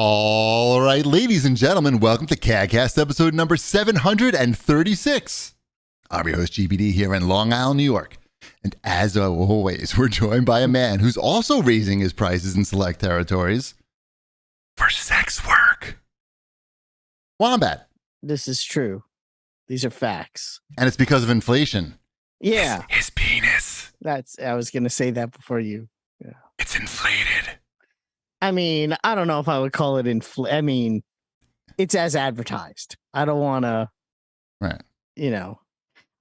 All right, ladies and gentlemen, welcome to CAGcast episode number 736. I'm your host, GBD, here in Long Island, New York. And as always, we're joined by a man who's also raising his prices in select territories for sex work. Wombat. This is true. These are facts. And it's because of inflation. Yeah. His penis. I was going to say that before you. Yeah. It's inflated. I mean, I don't know if I would call it I mean, it's as advertised. I don't want to, right. I don't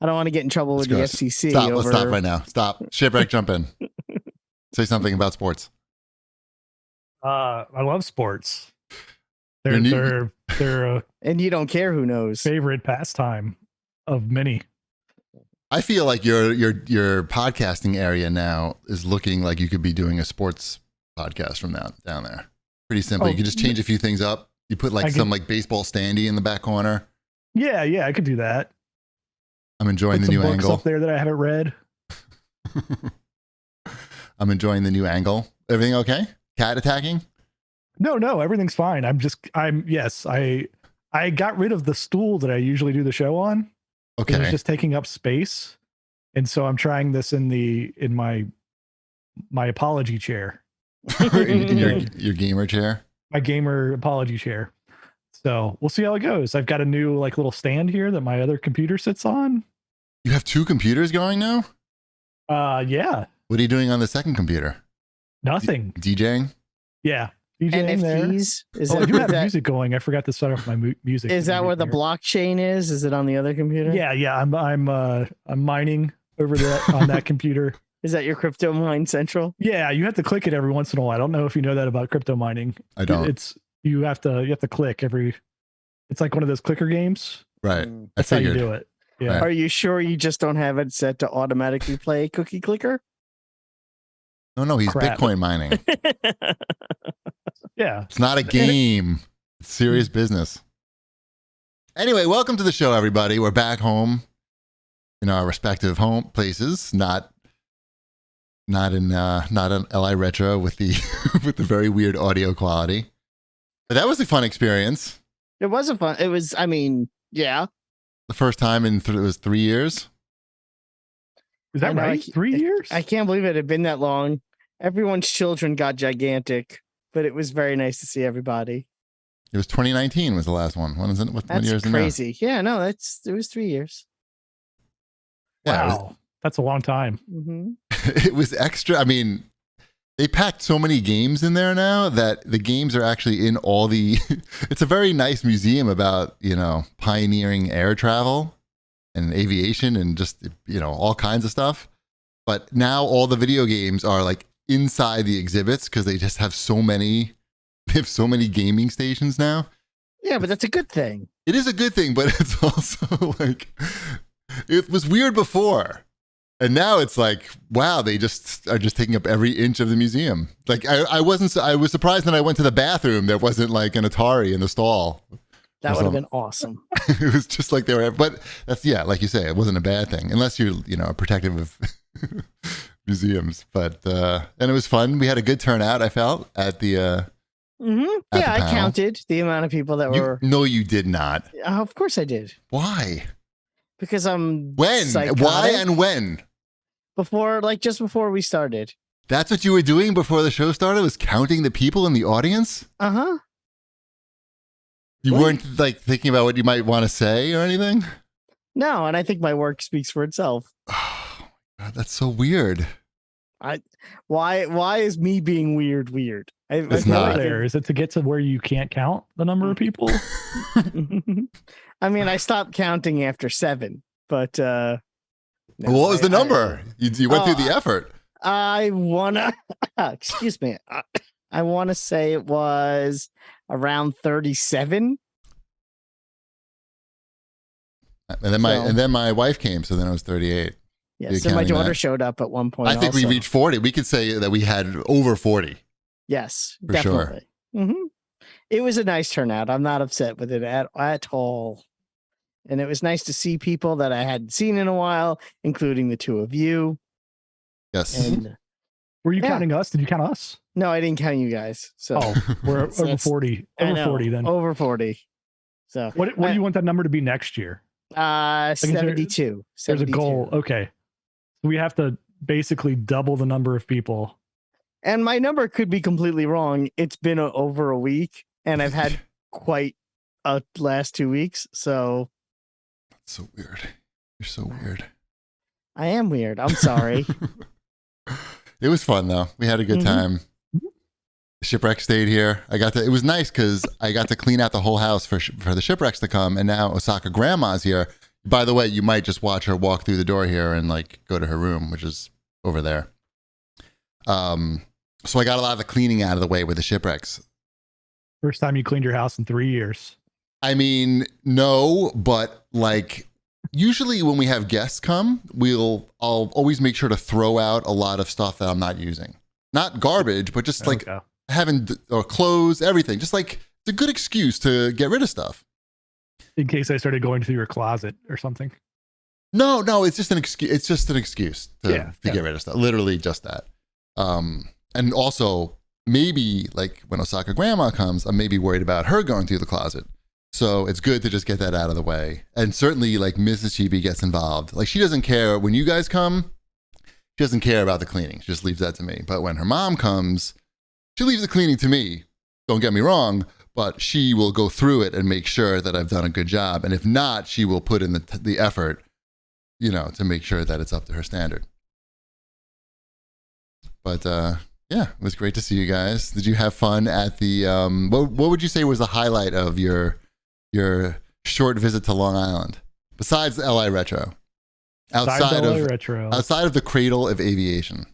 want to get in trouble with the FCC. Stop. Let's stop right now. Stop. Shipwreck, jump in. Say something about sports. I love sports. They're and you don't care who knows. Favorite pastime of many. I feel like your podcasting area now is looking like you could be doing a sports podcast from down there. Pretty simple. You can just change a few things up. You put some baseball standee in the back corner. Yeah, I could do that. I'm enjoying the new angle up there that I haven't read. I'm enjoying the new angle. Everything okay? Cat attacking? No, everything's fine. I got rid of the stool that I usually do the show on. Okay. It was just taking up space. And so I'm trying this in my apology chair. in your gamer chair? My gamer apology chair. So we'll see how it goes. I've got a new little stand here that my other computer sits on. You have two computers going now? Yeah. What are you doing on the second computer? Nothing. DJing? Yeah. DJing NFTs? I do have music going. I forgot to set up my music. Is that where the blockchain is? Is it on the other computer? Yeah. I'm mining over on that computer. Is that your crypto mine central? Yeah, you have to click it every once in a while. I don't know if you know that about crypto mining. I don't. You have to click every. It's like one of those clicker games. Right. That's how you do it. Yeah. Right. Are you sure you just don't have it set to automatically play cookie clicker? No, he's Crap. Bitcoin mining. Yeah. It's not a game. It's serious business. Anyway, welcome to the show, everybody. We're back home in our respective home places, not in LI Retro with the with the very weird audio quality. But that was a fun experience. It was yeah. The first time in it was 3 years. Is that right? 3 years? I can't believe it had been that long. Everyone's children got gigantic, but it was very nice to see everybody. It was 2019 was the last one. When is it? What That's years crazy. Yeah, no, it was 3 years. Yeah, wow. That's a long time. Mm-hmm. It was extra. I mean, they packed so many games in there now that the games are actually in all the. It's a very nice museum about pioneering air travel and aviation and just all kinds of stuff. But now all the video games are like inside the exhibits because they just have so many. They have so many gaming stations now. Yeah, but that's a good thing. It is a good thing, but it's also like it was weird before. And now it's like, wow, they just are just taking up every inch of the museum. Like I was surprised when I went to the bathroom, there wasn't like an Atari in the stall. That would have been awesome. It was just like they were, but that's, like you say, it wasn't a bad thing unless you're, protective of museums. But, and it was fun. We had a good turnout, I felt, at the, I counted the amount of people that were. No, you did not. Of course I did. Why? Because I'm psychotic. Why and when? Just before we started. That's what you were doing before the show started, was counting the people in the audience? Uh-huh. You weren't thinking about what you might want to say or anything? No, and I think my work speaks for itself. Oh, God, that's so weird. Why is me being weird? It's not. Is it to get to where you can't count the number of people? I mean, I stopped counting after 7, but what was the number? You went through the effort. I wanna excuse me. I want to say it was around 37. And then my wife came, so then it was 38. Yes, and my daughter showed up at one point. I think we reached 40. We could say that we had over 40. Yes, for definitely. Sure. Mm-hmm. It was a nice turnout. I'm not upset with it at all. And it was nice to see people that I hadn't seen in a while, including the two of you. Yes. And were you counting us? Did you count us? No, I didn't count you guys. So Oh, we're So over that's- 40. I Over know, 40 then. over 40. So What do you want that number to be next year? is there- 72. There's a 72. goal. Okay. We have to basically double the number of people. And my number could be completely wrong. It's been over a week, and I've had quite a last 2 weeks. So That's so weird. You're so weird. I am weird. I'm sorry. It was fun though. We had a good Mhm. time. Shipwreck stayed here. It was nice because I got to clean out the whole house for the shipwrecks to come, and now Osaka grandma's here. By the way, you might just watch her walk through the door here and like go to her room, which is over there. So I got a lot of the cleaning out of the way with the shipwrecks. First time you cleaned your house in 3 years. I mean, no, but like usually when we have guests come, I'll always make sure to throw out a lot of stuff that I'm not using. Not garbage, but just like Okay. having or clothes, everything. Just like it's a good excuse to get rid of stuff. In case I started going through your closet or something. No, it's just an excuse. It's just an excuse to Yeah. get rid of stuff. Literally just that. And also maybe like when Osaka grandma comes, I'm maybe worried about her going through the closet. So it's good to just get that out of the way. And certainly like Mrs. Chibi gets involved. Like she doesn't care when you guys come. She doesn't care about the cleaning. She just leaves that to me. But when her mom comes, she leaves the cleaning to me. Don't get me wrong, but she will go through it and make sure that I've done a good job. And if not, she will put in the effort, to make sure that it's up to her standard. But yeah, it was great to see you guys. Did you have fun at the what would you say was the highlight of your short visit to Long Island besides LA Retro? Outside LA of Retro. outside of the cradle of aviation,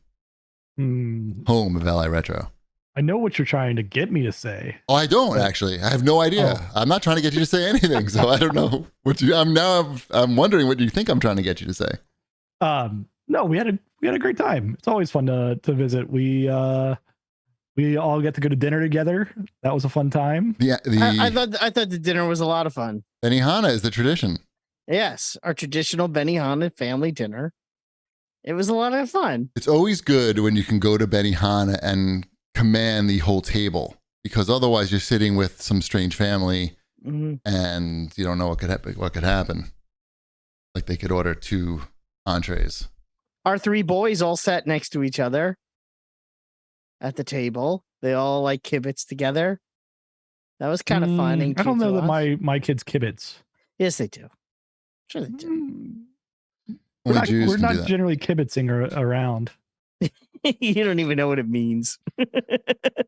home of LA Retro. I know what you're trying to get me to say. Oh, I don't actually. I have no idea. Oh. I'm not trying to get you to say anything, so I don't know what you. I'm wondering what you think I'm trying to get you to say. No, we had a great time. It's always fun to visit. We all get to go to dinner together. That was a fun time. I thought the dinner was a lot of fun. Benihana is the tradition. Yes, our traditional Benihana family dinner. It was a lot of fun. It's always good when you can go to Benihana and command the whole table, because otherwise you're sitting with some strange family and you don't know what could happen. Like they could order 2 entrees. Our 3 boys all sat next to each other at the table. They all like kibitz together. That was kind of fun. And I don't cute know to that watch. my kids kibitz. Yes, they do. Sure, they do. Only Jews We're can not do that. generally kibitzing around. You don't even know what it means. It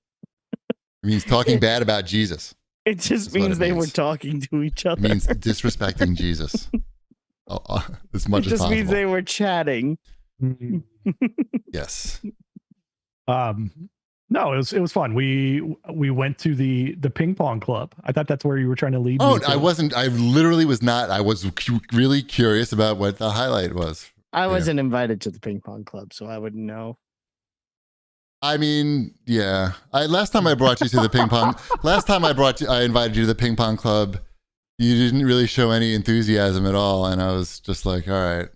means talking bad about Jesus. It just That's what means it they were means. talking to each It other. means disrespecting Jesus as much It as just means possible. they were chatting. Yes. No, it was fun. We went to the ping pong club. I thought that's where you were trying to lead. Oh, me to. I wasn't. I literally was not. I was really curious about what the highlight was. I wasn't invited to the ping pong club, so I wouldn't know. I mean, yeah. Last time I brought you to the ping pong. I invited you to the ping pong club. You didn't really show any enthusiasm at all, and I was just like, all right.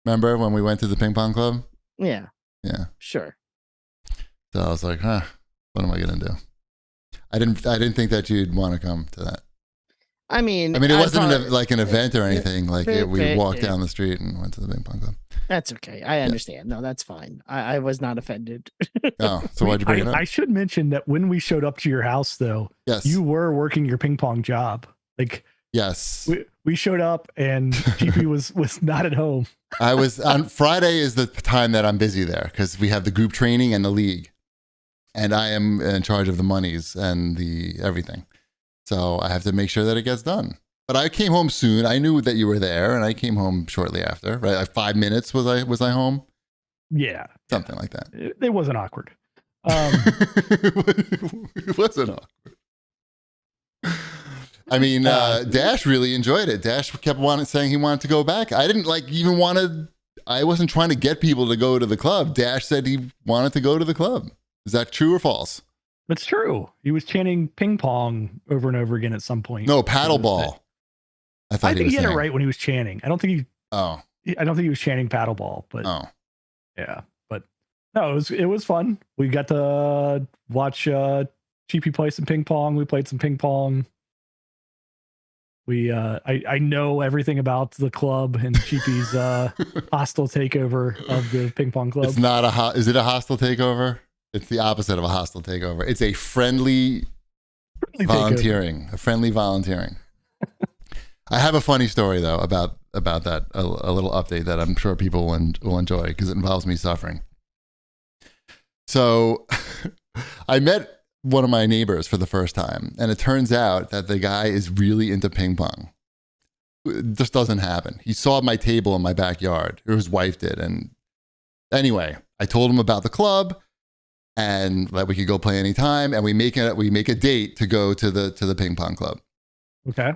Remember when we went to the ping pong club? Yeah, Yeah. sure. So I was like, what am I gonna do? I didn't think that you'd want to come to that. I mean, it wasn't like an event or anything. Like we Fair. walked down the street and went to the ping pong club. That's okay. I understand. No, that's fine. I was not offended. Oh, so why'd you bring it up? I should mention that when we showed up to your house, though, Yes. you were working your ping pong job. Like, Yes. we showed up and GP was not at home. I was on Friday is the time that I'm busy there because we have the group training and the league, and I am in charge of the monies and the everything. So I have to make sure that it gets done. But I came home soon. I knew that you were there, and I came home shortly after. Right, like 5 minutes was I home? Yeah, Something like that. it wasn't awkward. It wasn't awkward. I mean, Dash really enjoyed it. Dash kept saying he wanted to go back. I didn't I wasn't trying to get people to go to the club. Dash said he wanted to go to the club. Is that true or false? It's true. He was chanting ping pong over and over again at some point. No, paddleball. I I think he had saying. it right when he was chanting. I don't think he was chanting paddleball, but Oh. yeah. But No, it was fun. We got to watch Cheapy play some ping pong. We played some ping pong. I know everything about the club and Cheapy's hostile takeover of the ping pong club. It's not is it a hostile takeover? It's the opposite of a hostile takeover. It's a friendly volunteering. A friendly volunteering. I have a funny story though about that. A little update that I'm sure people will enjoy because it involves me suffering. So, I met one of my neighbors for the first time, and it turns out that the guy is really into ping pong. It just doesn't happen. He saw my table in my backyard, or his wife did, and anyway, I told him about the club and that we could go play anytime, and we make a date to go to the ping pong club. Okay.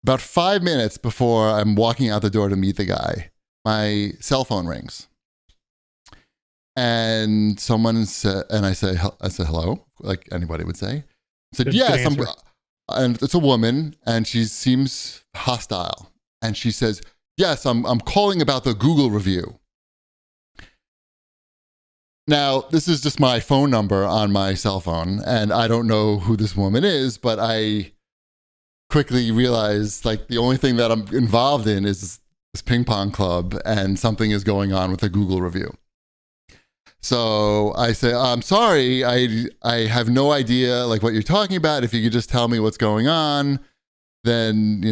About 5 minutes before I'm walking out the door to meet the guy, my cell phone rings. And someone said, and I said hello, like anybody would say. I said, yes, and it's a woman, and she seems hostile. And she says, yes, I'm calling about the Google review. Now, this is just my phone number on my cell phone, and I don't know who this woman is, but I quickly realized like the only thing that I'm involved in is this ping pong club, and something is going on with the Google review. So I say, I'm sorry, I have no idea like what you're talking about. If you could just tell me what's going on, then,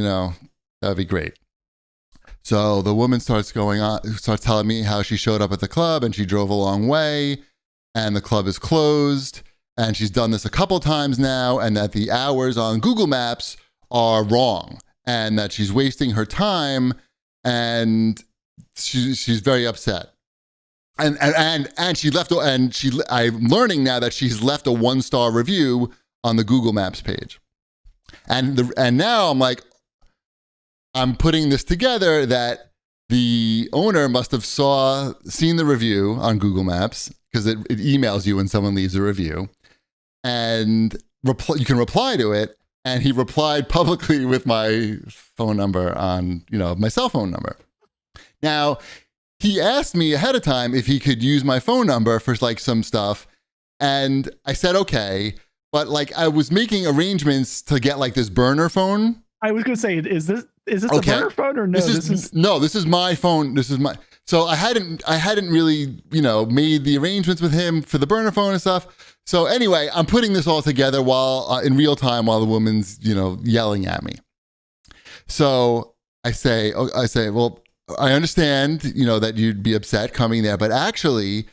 that'd be great. So the woman starts telling me how she showed up at the club and she drove a long way and the club is closed and she's done this a couple times now and that the hours on Google Maps are wrong and that she's wasting her time and she's very upset. And she left, and I'm learning now that she's left a 1-star review on the Google Maps page. And now I'm like, I'm putting this together that the owner must have seen the review on Google Maps because it emails you when someone leaves a review, and you can reply to it. And he replied publicly with my phone number on, my cell phone number. Now, he asked me ahead of time if he could use my phone number for like some stuff. And I said, okay. But like I was making arrangements to get like this burner phone. I was going to say, is this a burner phone or no? This is my phone. So I hadn't really, made the arrangements with him for the burner phone and stuff. So anyway, I'm putting this all together while in real time while the woman's, yelling at me. So I say, well, I understand, that you'd be upset coming there, but actually,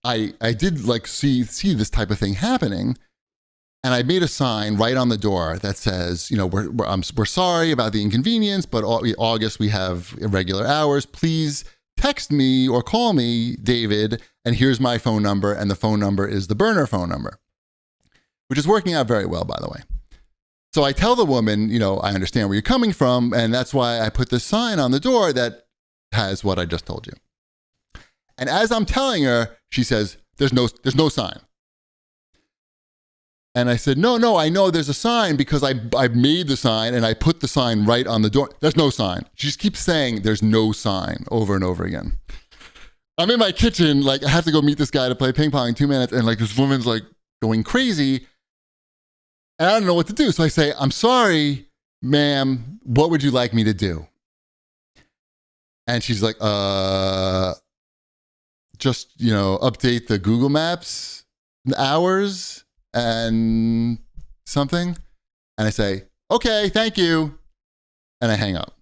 I did like see this type of thing happening, and I made a sign right on the door that says, we're sorry about the inconvenience, but August we have irregular hours. Please text me or call me, David, and here's my phone number, and the phone number is the burner phone number, which is working out very well, by the way. So I tell the woman, I understand where you're coming from, and that's why I put this sign on the door that has what I just told you. And as I'm telling her, she says, there's no sign. And I said, no, I know there's a sign because I made the sign and I put the sign right on the door. There's no sign. She just keeps saying there's no sign over and over again. I'm in my kitchen, like I have to go meet this guy to play ping pong in 2 minutes, and like this woman's like going crazy. And I don't know what to do. So I say, I'm sorry, ma'am, what would you like me to do? And she's like, just, update the Google Maps hours and something. And I say, okay, thank you. And I hang up.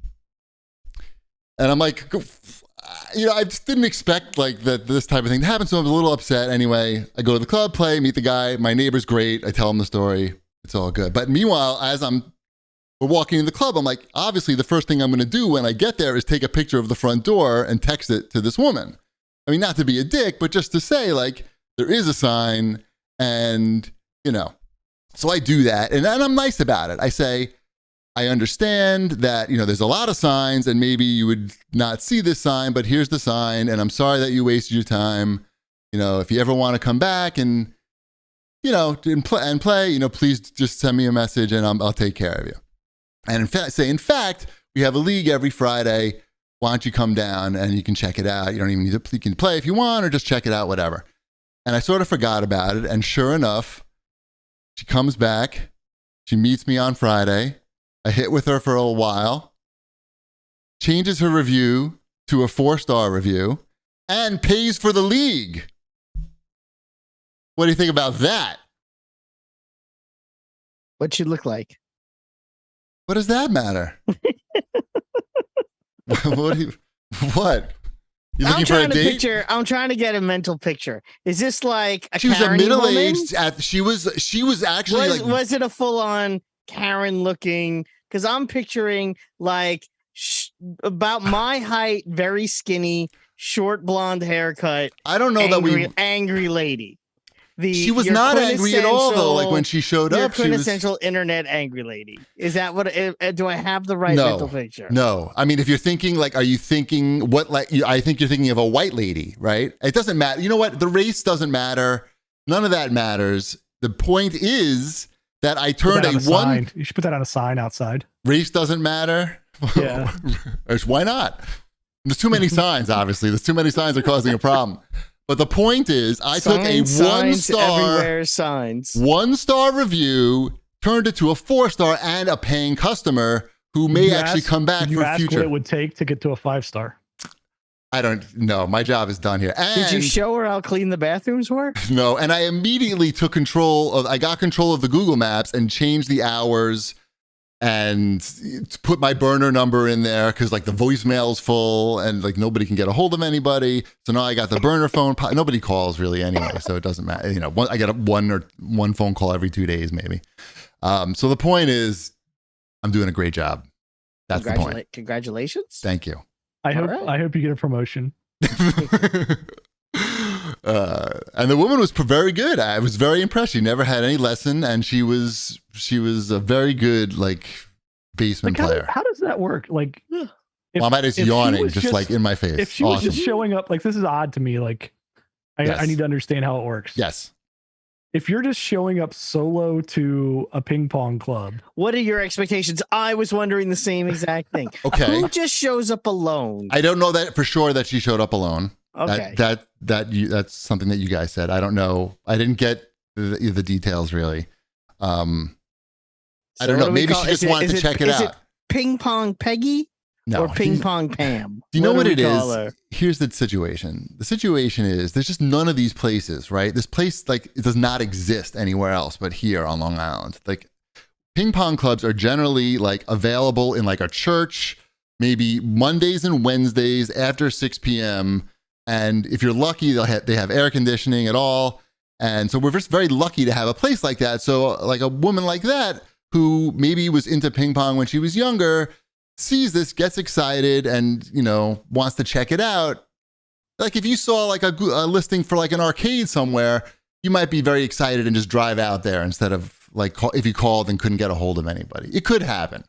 And I'm like, I just didn't expect like this type of thing to happen. So I was a little upset. Anyway, I go to the club, play, meet the guy. My neighbor's great. I tell him the story. It's all good. But meanwhile, as we're walking in the club, I'm like, obviously the first thing I'm going to do when I get there is take a picture of the front door and text it to this woman. I mean, not to be a dick, but just to say like, there is a sign and, so I do that. And I'm nice about it. I say, I understand that, there's a lot of signs and maybe you would not see this sign, but here's the sign. And I'm sorry that you wasted your time. If you ever want to come back and, and play, please just send me a message and I'll take care of you. And in fact, we have a league every Friday. why don't you come down and you can check it out? You don't even need to, you can play if you want or just check it out, whatever. And I sort of forgot about it. And sure enough, she comes back. She meets me on Friday. I hit with her for a while, changes her review to a 4-star review, and pays for the league. What do you think about that? What'd she look like? What does that matter? What? You looking for a date? I'm trying to get a mental picture. Is this like a She was a Karen middle-aged. woman? She was actually Was it a full-on Karen looking? Because I'm picturing like about my height, very skinny, short blonde haircut. I don't know angry lady. She was not angry at all, though. Like when she showed up, she was quintessential internet angry lady. Is that what? Do I have the right mental picture? No. I mean, if you're thinking, like, are you thinking what? Like, I think you're thinking of a white lady, right? It doesn't matter. You know what? The race doesn't matter. None of that matters. The point is that I turned a one. Sign. You should put that on a sign outside. Race doesn't matter. Yeah. Why not? There's too many signs. Obviously, there's too many signs are causing a problem. But the point is, I took a 1-star review, turned it to a 4-star, and a paying customer who may actually come back for future. What it would take to get to a 5-star? I don't know. My job is done here. And did you show her how clean the bathrooms were? No, and I immediately took I got control of the Google Maps and changed the hours and put my burner number in there because like the voicemail's full and like nobody can get a hold of anybody. So now I got the burner phone. Nobody calls really anyway, so it doesn't matter. You know, I get one phone call every 2 days maybe. So the point is, I'm doing a great job. That's the point. Congratulations. Thank you. I hope you get a promotion. And the woman was very good. I was very impressed. She never had any lesson, and she was a very good like basement player. How does that work? Like, I'm just yawning, just like in my face. If she was just showing up, like this is odd to me. Like, I need to understand how it works. Yes. If you're just showing up solo to a ping pong club, what are your expectations? I was wondering the same exact thing. Okay. Who just shows up alone? I don't know that for sure that she showed up alone. Okay. That's something that you guys said. I don't know. I didn't get the details really. I don't know. Maybe she just wanted to check it out. Is it Ping Pong Peggy? No. Or Ping Pong Pam? Do you know what it is? Here's the situation. The situation is there's just none of these places, right? This place, like, it does not exist anywhere else but here on Long Island. Like, ping pong clubs are generally like available in like a church, maybe Mondays and Wednesdays after 6 p.m. And if you're lucky, they have air conditioning at all. And so we're just very lucky to have a place like that. So like a woman like that who maybe was into ping pong when she was younger sees this, gets excited, and, you know, wants to check it out. Like if you saw like a listing for like an arcade somewhere, you might be very excited and just drive out there instead of like if you called and couldn't get a hold of anybody. It could happen.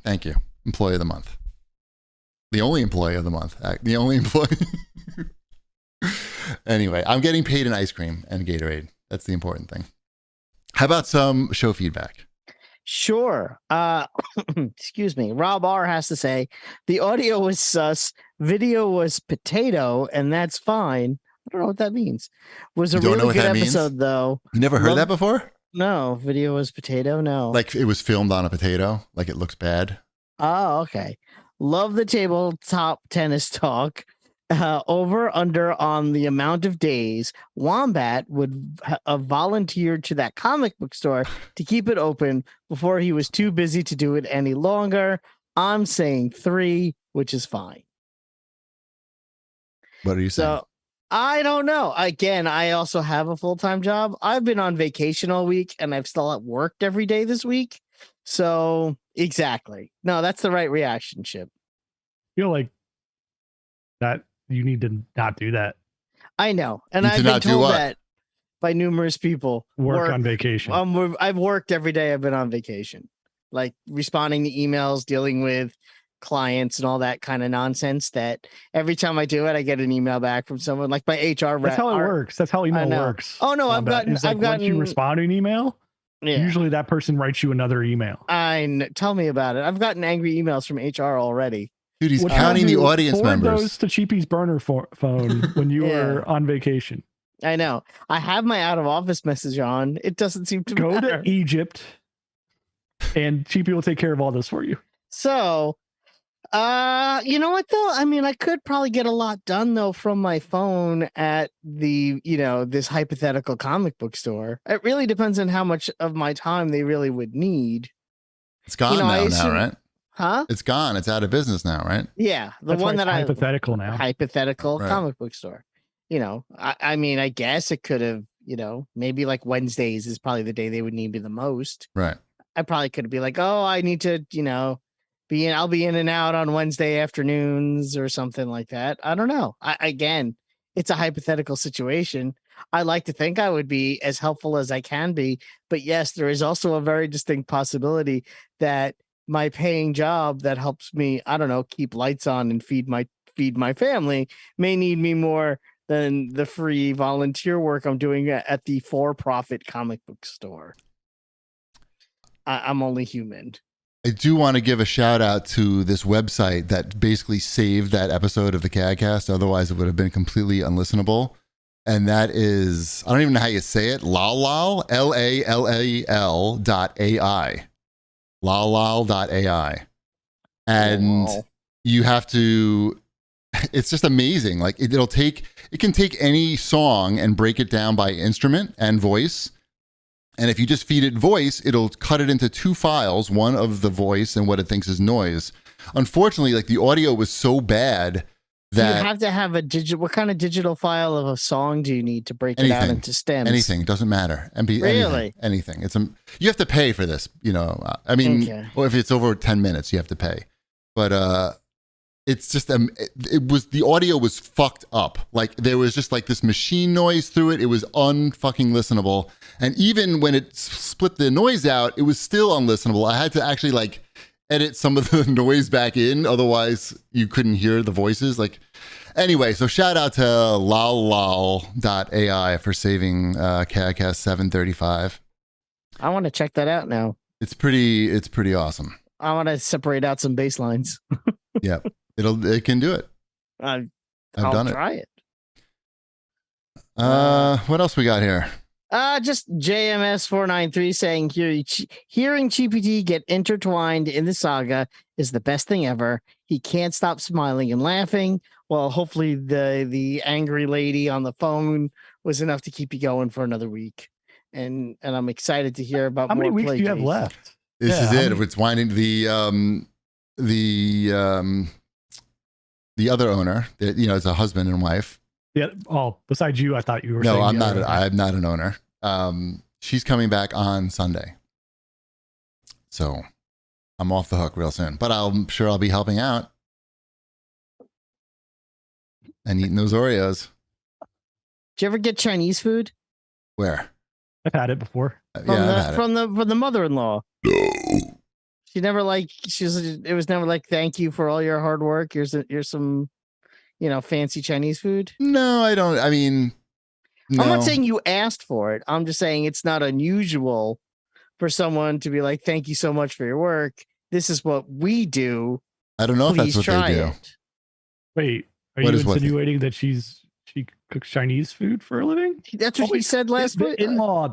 Thank you. Employee of the month. The only employee of the month. The only employee. Anyway, I'm getting paid in ice cream and Gatorade. That's the important thing. How about some show feedback? Sure. Excuse me. Rob R has to say, the audio was sus, video was potato, and that's fine. I don't know what that means. Was a really good episode, though. You never heard that before? No. Video was potato? No. Like it was filmed on a potato? Like it looks bad? Oh, okay. Love the tabletop tennis talk. Over under on the amount of days Wombat would volunteer to that comic book store to keep it open before he was too busy to do it any longer. I'm saying 3, which is fine. What are you saying? So I don't know. Again, I also have a full-time job. I've been on vacation all week and I've still worked every day this week. So exactly. No, that's the right reaction, Chip. Feel like that you need to not do that. I know. And I've been told that by numerous people. Work on vacation. I've worked every day I've been on vacation. Like responding to emails, dealing with clients and all that kind of nonsense that every time I do it, I get an email back from someone like my HR rep. That's how it works. That's how email works. Oh no, I've gotten once you respond to an email, Yeah. Usually that person writes you another email. Tell me about it. I've gotten angry emails from HR already. Dude, he's What counting you the do, audience forward members. those to Cheapy's burner phone when you Yeah. were on vacation. I know. I have my out of office message on. It doesn't seem to Go matter. to Egypt, and Cheapy will take care of all this for you. So, you know what though? I mean, I could probably get a lot done though from my phone at the, this hypothetical comic book store. It really depends on how much of my time they really would need. It's gone now, right? Huh? It's gone. It's out of business now, right? Yeah, That's one why that it's hypothetical now. Hypothetical Right. comic book store. I mean, I guess it could have, maybe like Wednesdays is probably the day they would need me the most. Right. I probably could be like, oh, I need to, I'll be in and out on Wednesday afternoons or something like that. I don't know. Again, it's a hypothetical situation. I like to think I would be as helpful as I can be, but yes, there is also a very distinct possibility that my paying job that helps me, I don't know, keep lights on and feed my family may need me more than the free volunteer work I'm doing at the for-profit comic book store. I'm only human. I do want to give a shout out to this website that basically saved that episode of the CAGcast. Otherwise, it would have been completely unlistenable. And that is, I don't even know how you say it, lalal, LALAL.ai. lalal.ai. And you have to, it's just amazing. Like it can take any song and break it down by instrument and voice. And if you just feed it voice, it'll cut it into two files, one of the voice and what it thinks is noise. Unfortunately, like the audio was so bad that you have to have a digital. What kind of digital file of a song do you need to break it out into stems? Anything, doesn't matter. Really? Anything. You have to pay for this. I mean, well, if it's over 10 minutes, you have to pay. But it's just the audio was fucked up. Like there was just like this machine noise through it. It was unfucking listenable. And even when it split the noise out, it was still unlistenable. I had to actually like edit some of the noise back in. Otherwise you couldn't hear the voices. Like anyway, so shout out to lalal.ai for saving CAGcast 735. I want to check that out now. It's pretty awesome. I want to separate out some bass lines. Yeah. It can do it. I'll done it. Try it. What else we got here? Just JMS493 saying hearing GPT get intertwined in the saga is the best thing ever. He can't stop smiling and laughing. Well, hopefully the angry lady on the phone was enough to keep you going for another week. And I'm excited to hear about how many more weeks do you have left. This is it. It's winding the other owner, it's a husband and wife. Yeah. Oh, besides you, I thought you were. No, saying I'm not. I'm not an owner. She's coming back on Sunday, so I'm off the hook real soon. But I'm sure I'll be helping out and eating those Oreos. Did you ever get Chinese food? Where? I've had it before. From the mother-in-law. No. She never it was never like, thank you for all your hard work. Here's some, fancy Chinese food. No, I don't. I mean, no. I'm not saying you asked for it. I'm just saying it's not unusual for someone to be like, thank you so much for your work. This is what we do. I don't know if that's what they do. It. Wait, are you insinuating that she cooks Chinese food for a living? That's what he said last week. The in-law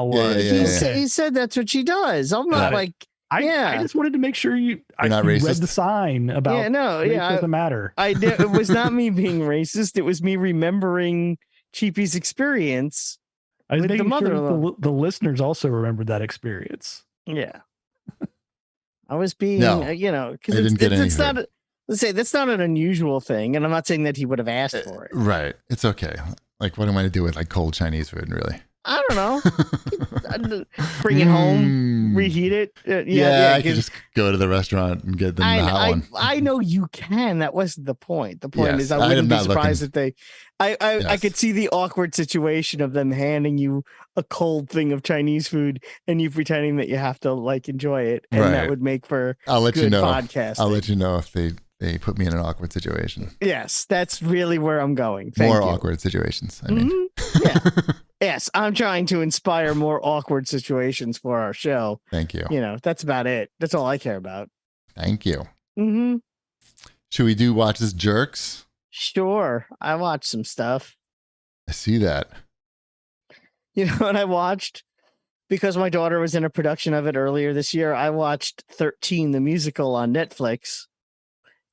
was. He said that's what she does. I'm not like. I just wanted to make sure you read the sign about doesn't matter. It was not me being racist. It was me remembering Cheapy's experience. I was making sure the listeners also remembered that experience. Yeah. I was being, because it's not, let's say that's not an unusual thing. And I'm not saying that he would have asked for it. Right. It's okay. Like, what am I to do with like cold Chinese food, really? I don't know. Bring it home, reheat it. I could just go to the restaurant and get the hot one. I know you can. That wasn't the point. The point is I wouldn't be surprised if they. I could see the awkward situation of them handing you a cold thing of Chinese food and you pretending that you have to like enjoy it, and that would make for good podcast. I'll let you know if they put me in an awkward situation. Yes, that's really where I'm going. More awkward situations. I mean, yeah. Yes, I'm trying to inspire more awkward situations for our show. Thank you. That's about it. That's all I care about. Thank you. Mm-hmm. Should we watch this Jerks? Sure. I watched some stuff. I see that. You know what I watched? Because my daughter was in a production of it earlier this year, I watched 13 the musical on Netflix.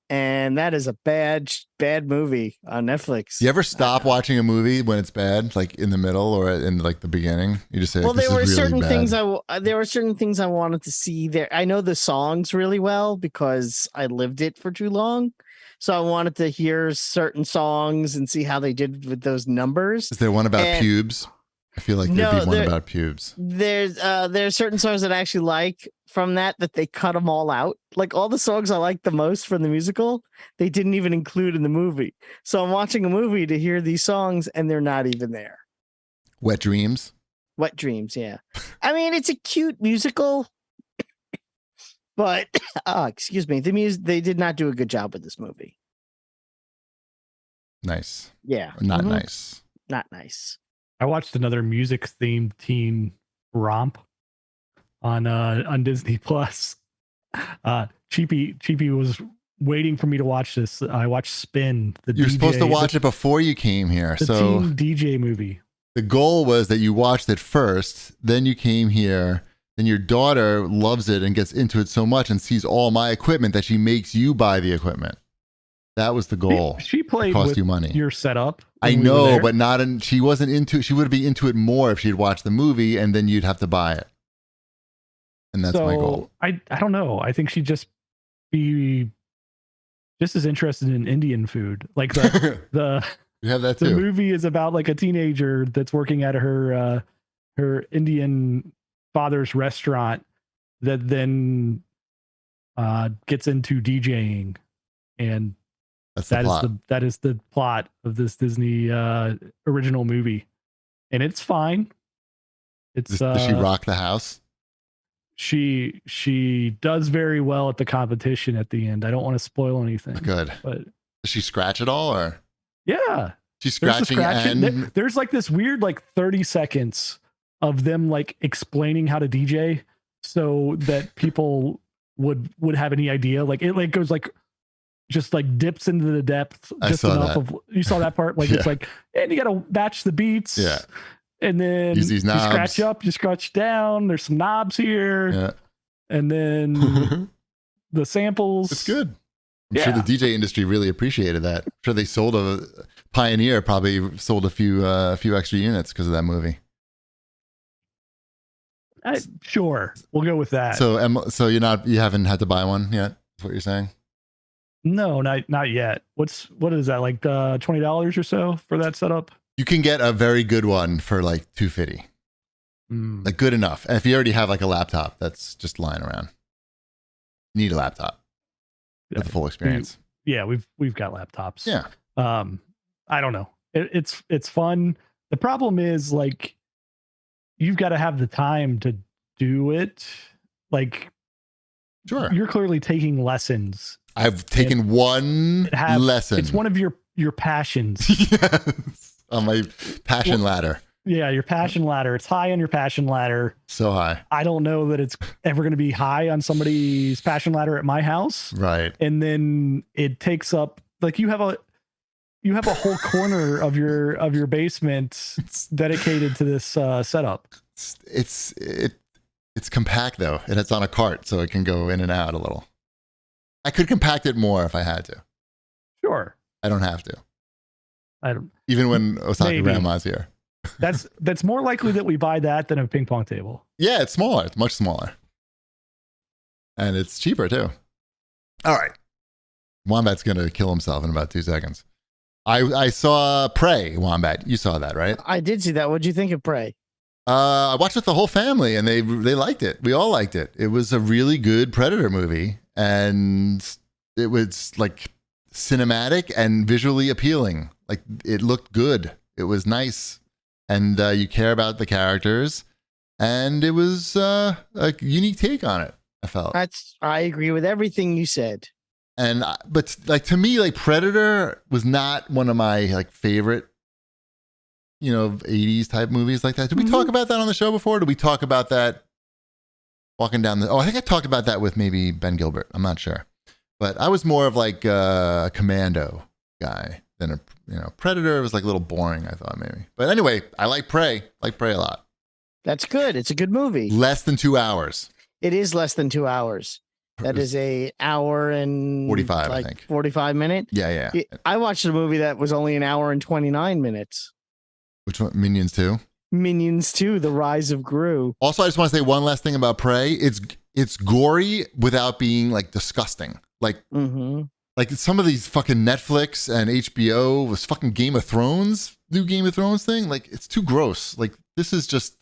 And that is a bad movie on Netflix. You ever stop watching a movie when it's bad, like in the middle or in like the beginning? You just say, well, this there were is really certain bad. things there were certain things I wanted to see there. I know the songs really well because I lived it for too long. So I wanted to hear certain songs and see how they did with those numbers. Is there one about pubes? I feel like there'd be one about pubes. There's certain songs that I actually like from that they cut them all out. Like all the songs I like the most from the musical, they didn't even include in the movie. So I'm watching a movie to hear these songs and they're not even there. Wet Dreams? Wet Dreams, yeah. I mean, it's a cute musical, but excuse me, they did not do a good job with this movie. Nice. Yeah. Not nice. Not nice. I watched another music-themed teen romp on Disney Plus. Cheapy was waiting for me to watch this. I watched Spin. You're supposed to watch it before you came here. The teen DJ movie. The goal was that you watched it first, then you came here, then your daughter loves it and gets into it so much and sees all my equipment that she makes you buy the equipment. That was the goal. She played cost with you money. Your setup. I know, but she wasn't into. She would be into it more if she'd watched the movie, and then you'd have to buy it. And that's my goal. I don't know. I think she'd just be just as interested in Indian food. Like the you have that too. The movie is about like a teenager that's working at her Indian father's restaurant that then gets into DJing, and that is the plot of this Disney original movie, and it's fine. It's does she rock the house? She does very well at the competition at the end. I don't want to spoil anything. Good. But does she scratch at all, or? Yeah, she's scratching. There's like this weird 30 seconds of them like explaining how to DJ so that people would have any idea. Like it goes just dips into the depth just enough of you saw that part. Like it's and you gotta match the beats. Yeah. And then you scratch up, you scratch down. There's some knobs here. Yeah. And then the samples. It's good. I'm sure the DJ industry really appreciated that. I'm sure they sold Pioneer probably sold a few extra units because of that movie. Sure. We'll go with that. So you haven't had to buy one yet? Is what you're saying? No, not yet. What is that, like $20 or so for that setup? You can get a very good one for like $250. Like good enough. And if you already have like a laptop that's just lying around, you need a laptop with the full experience. We've got laptops. Yeah. I don't know. It's fun. The problem is like you've got to have the time to do it. Like, sure, you're clearly taking lessons. I've taken one lesson. It's one of your passions. Yes. On my passion ladder. Yeah, your passion ladder. It's high on your passion ladder. So high. I don't know that it's ever going to be high on somebody's passion ladder at my house. Right. And then it takes up like you have a whole corner of your basement dedicated to this setup. It's compact though, and it's on a cart, so it can go in and out a little. I could compact it more if I had to. Sure. I don't have to. I don't. Even when Osaka Grandma's here. That's more likely that we buy that than a ping pong table. Yeah, it's smaller. It's much smaller. And it's cheaper too. All right. Wombat's going to kill himself in about 2 seconds. I saw Prey, Wombat. You saw that, right? I did see that. What'd you think of Prey? I watched it with the whole family, and they liked it. We all liked it. It was a really good Predator movie, and it was like cinematic and visually appealing. Like it looked good. It was nice, and you care about the characters, and it was a unique take on it. I felt. I agree with everything you said. And but like to me, like Predator was not one of my like favorite 80s type movies like that. Did we talk about that on the show before? Did we talk about that walking down I think I talked about that with maybe Ben Gilbert. I'm not sure. But I was more of like a Commando guy than a Predator. It was like a little boring, I thought maybe. But anyway, I like Prey. I like Prey a lot. That's good. It's a good movie. Less than 2 hours. It is less than 2 hours. That is a hour and 45, I think. 45 minutes. Yeah. I watched a movie that was only an hour and 29 minutes. Which one? Minions 2? Minions 2, The Rise of Gru. Also, I just want to say one last thing about Prey. It's gory without being like disgusting. Like some of these fucking Netflix and HBO was fucking Game of Thrones, new Game of Thrones thing. Like it's too gross. Like this is just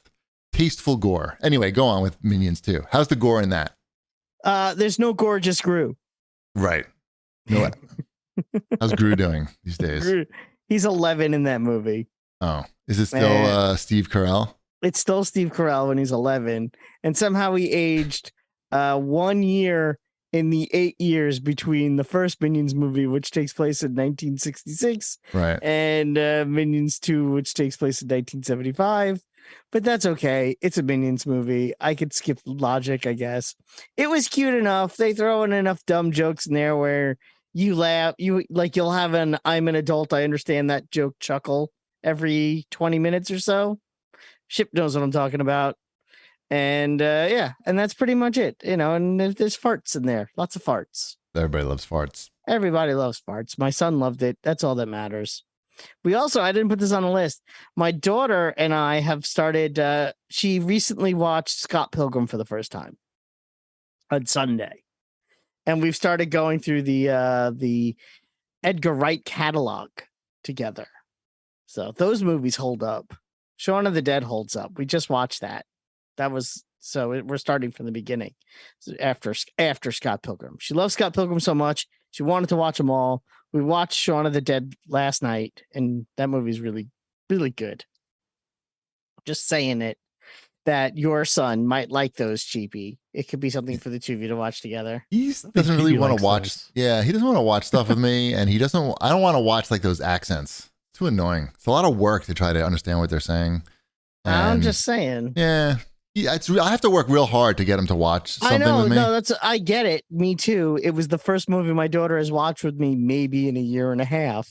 tasteful gore. Anyway, go on with Minions 2. How's the gore in that? There's no gorgeous Gru. Right. No. How's Gru doing these days? He's 11 in that movie. Oh, is it still Steve Carell? It's still Steve Carell when he's 11, and somehow he aged 1 year in the 8 years between the first Minions movie, which takes place in 1966, right, and Minions 2, which takes place in 1975. But that's okay. It's a Minions movie. I could skip logic, I guess. It was cute enough. They throw in enough dumb jokes in there where you laugh. You'll have an "I'm an adult, I understand that" joke chuckle every 20 minutes or so. Ship knows what I'm talking about. And and that's pretty much it. And there's farts in there. Lots of farts. Everybody loves farts. Everybody loves farts. My son loved it. That's all that matters. I didn't put this on the list. My daughter and I have started, she recently watched Scott Pilgrim for the first time on Sunday. And we've started going through the Edgar Wright catalog together. So those movies hold up. Shaun of the Dead holds up. We just watched that. We're starting from the beginning after Scott Pilgrim. She loves Scott Pilgrim so much. She wanted to watch them all. We watched Shaun of the Dead last night, and that movie's really, really good. Just saying it, that your son might like those, Cheapy. It could be something for the two of you to watch together. He doesn't really want to watch. Those. Yeah, he doesn't want to watch stuff with me, and I don't want to watch like those accents. It's too annoying. It's a lot of work to try to understand what they're saying. And I'm just saying. Yeah. I have to work real hard to get him to watch something with me. No, I get it. Me too. It was the first movie my daughter has watched with me maybe in a year and a half,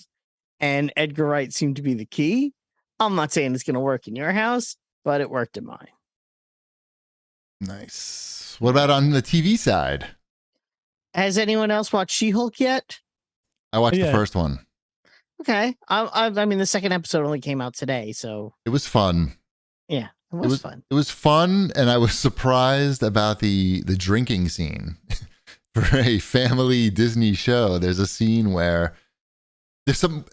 and Edgar Wright seemed to be the key. I'm not saying it's going to work in your house, but it worked in mine. Nice. What about on the TV side? Has anyone else watched She-Hulk yet? I watched the first one. Okay. I mean, the second episode only came out today, so it was fun. Yeah. It was fun. It was fun, and I was surprised about the drinking scene. For a family Disney show, there's a scene where there's some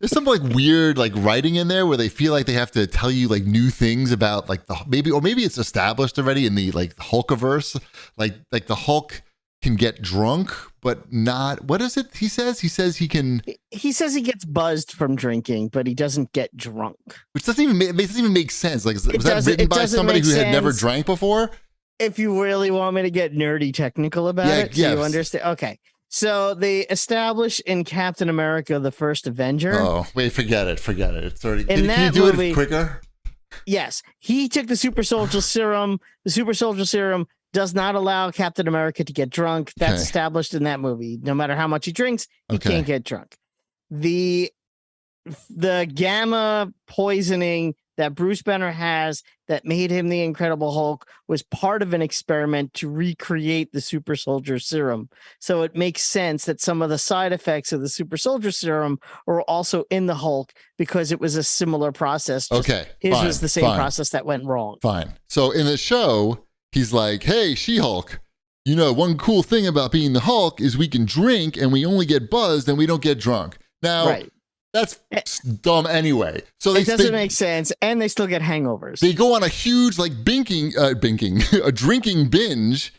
like weird like writing in there where they feel like they have to tell you like new things about like maybe it's established already in the like Hulkiverse, like the Hulk can get drunk, but not. What is it? He says he can. He says he gets buzzed from drinking, but he doesn't get drunk. Which doesn't even make sense. Like, was that written by somebody who had never drank before? If you really want me to get nerdy technical about it, so you understand. Okay, so they establish in Captain America: The First Avenger. Oh wait, forget it. It's already. Can you do it quicker? Yes, he took the super soldier serum. The super soldier serum does not allow Captain America to get drunk. That's established in that movie. No matter how much he drinks, he can't get drunk. The gamma poisoning that Bruce Banner has that made him the Incredible Hulk was part of an experiment to recreate the super soldier serum. So it makes sense that some of the side effects of the super soldier serum are also in the Hulk because it was a similar process. His was the same process that went wrong. Fine. So in the show, he's like, hey, She-Hulk, one cool thing about being the Hulk is we can drink and we only get buzzed and we don't get drunk. Now, that's dumb anyway. So it doesn't make sense, and they still get hangovers. They go on a huge, like, a drinking binge,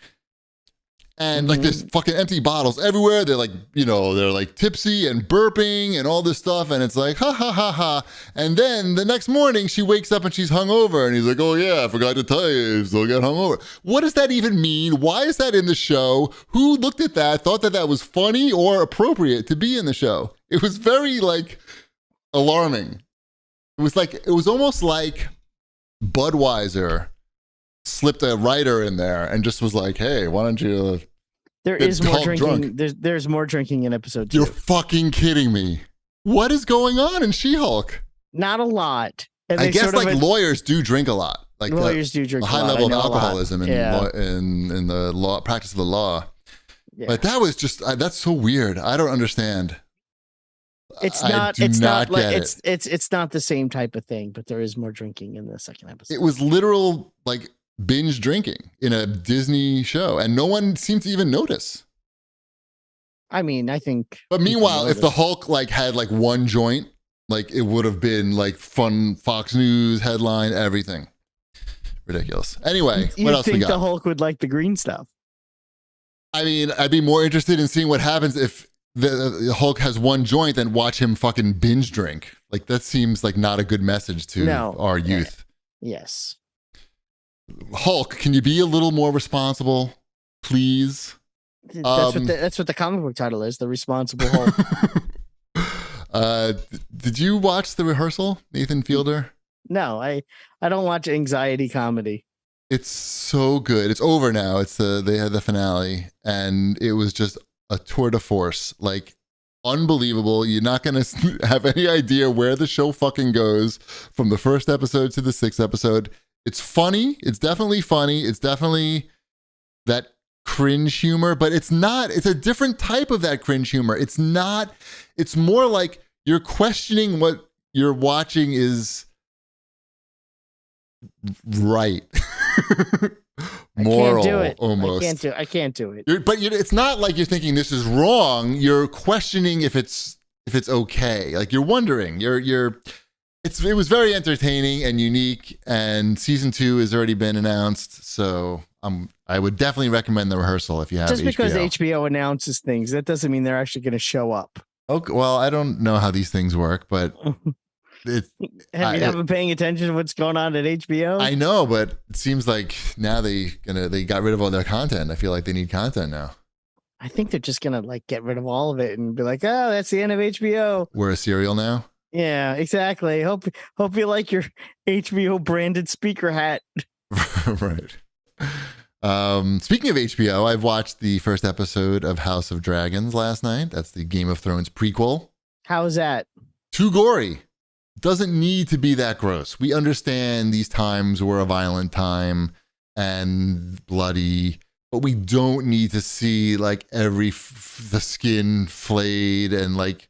and like there's fucking empty bottles everywhere. They're like, they're like tipsy and burping and all this stuff, and it's like, ha ha ha ha. And then the next morning, she wakes up and she's hungover, and he's like, oh yeah, I forgot to tell you, you still got hungover. What does that even mean? Why is that in the show? Who looked at that, thought that was funny or appropriate to be in the show? It was very like alarming. It was almost like Budweiser slipped a writer in there and just was like, "Hey, why don't you?" There get is more Hulk drinking. drunk? There's more drinking in episode 2. You're fucking kidding me. What is going on in She-Hulk? Not a lot. And I they guess sort of lawyers do drink a lot. Like lawyers do drink a a high lot. level I know of a lot. alcoholism in the law practice of the law. Yeah. But that was just that's so weird. I don't understand. It's I not. do It's not not like get it. it's not the same type of thing. But there is more drinking in the second episode. It was literal like binge drinking in a Disney show, and no one seemed to even notice. I mean, I think. But meanwhile, if the Hulk like had like one joint, like it would have been like fun Fox News headline, everything. Ridiculous. Anyway, what else we got? The Hulk would like the green stuff. I mean, I'd be more interested in seeing what happens if the Hulk has one joint than watch him fucking binge drink. Like that seems like not a good message to our youth. Yes. Hulk, can you be a little more responsible, please? That's what the comic book title is, The Responsible Hulk. Did you watch The Rehearsal, Nathan Fielder? No, I don't watch anxiety comedy. It's so good. It's over now. They had the finale, and it was just a tour de force. Like unbelievable. You're not gonna have any idea where the show fucking goes from the first episode to the 6th episode. It's funny. It's definitely funny. It's definitely that cringe humor, but it's not. It's a different type of that cringe humor. It's not. It's more like you're questioning what you're watching is right. Moral, I can't do it. almost. I can't do it. But it's not like you're thinking this is wrong. You're questioning if it's okay. Like you're wondering. It was very entertaining and unique. And season 2 has already been announced. So I would definitely recommend The Rehearsal if you have Just because HBO. HBO announces things, that doesn't mean they're actually going to show up. Okay, well, I don't know how these things work, but Have you not been paying attention to what's going on at HBO? I know, but it seems like now they got rid of all their content. I feel like they need content now. I think they're just gonna like get rid of all of it and be like, oh, that's the end of HBO. We're a serial now. Yeah, exactly. Hope you like your HBO branded speaker hat. Right. Speaking of HBO, I've watched the first episode of House of Dragons last night. That's the Game of Thrones prequel. How's that? Too gory. Doesn't need to be that gross. We understand these times were a violent time and bloody, but we don't need to see like the skin flayed and like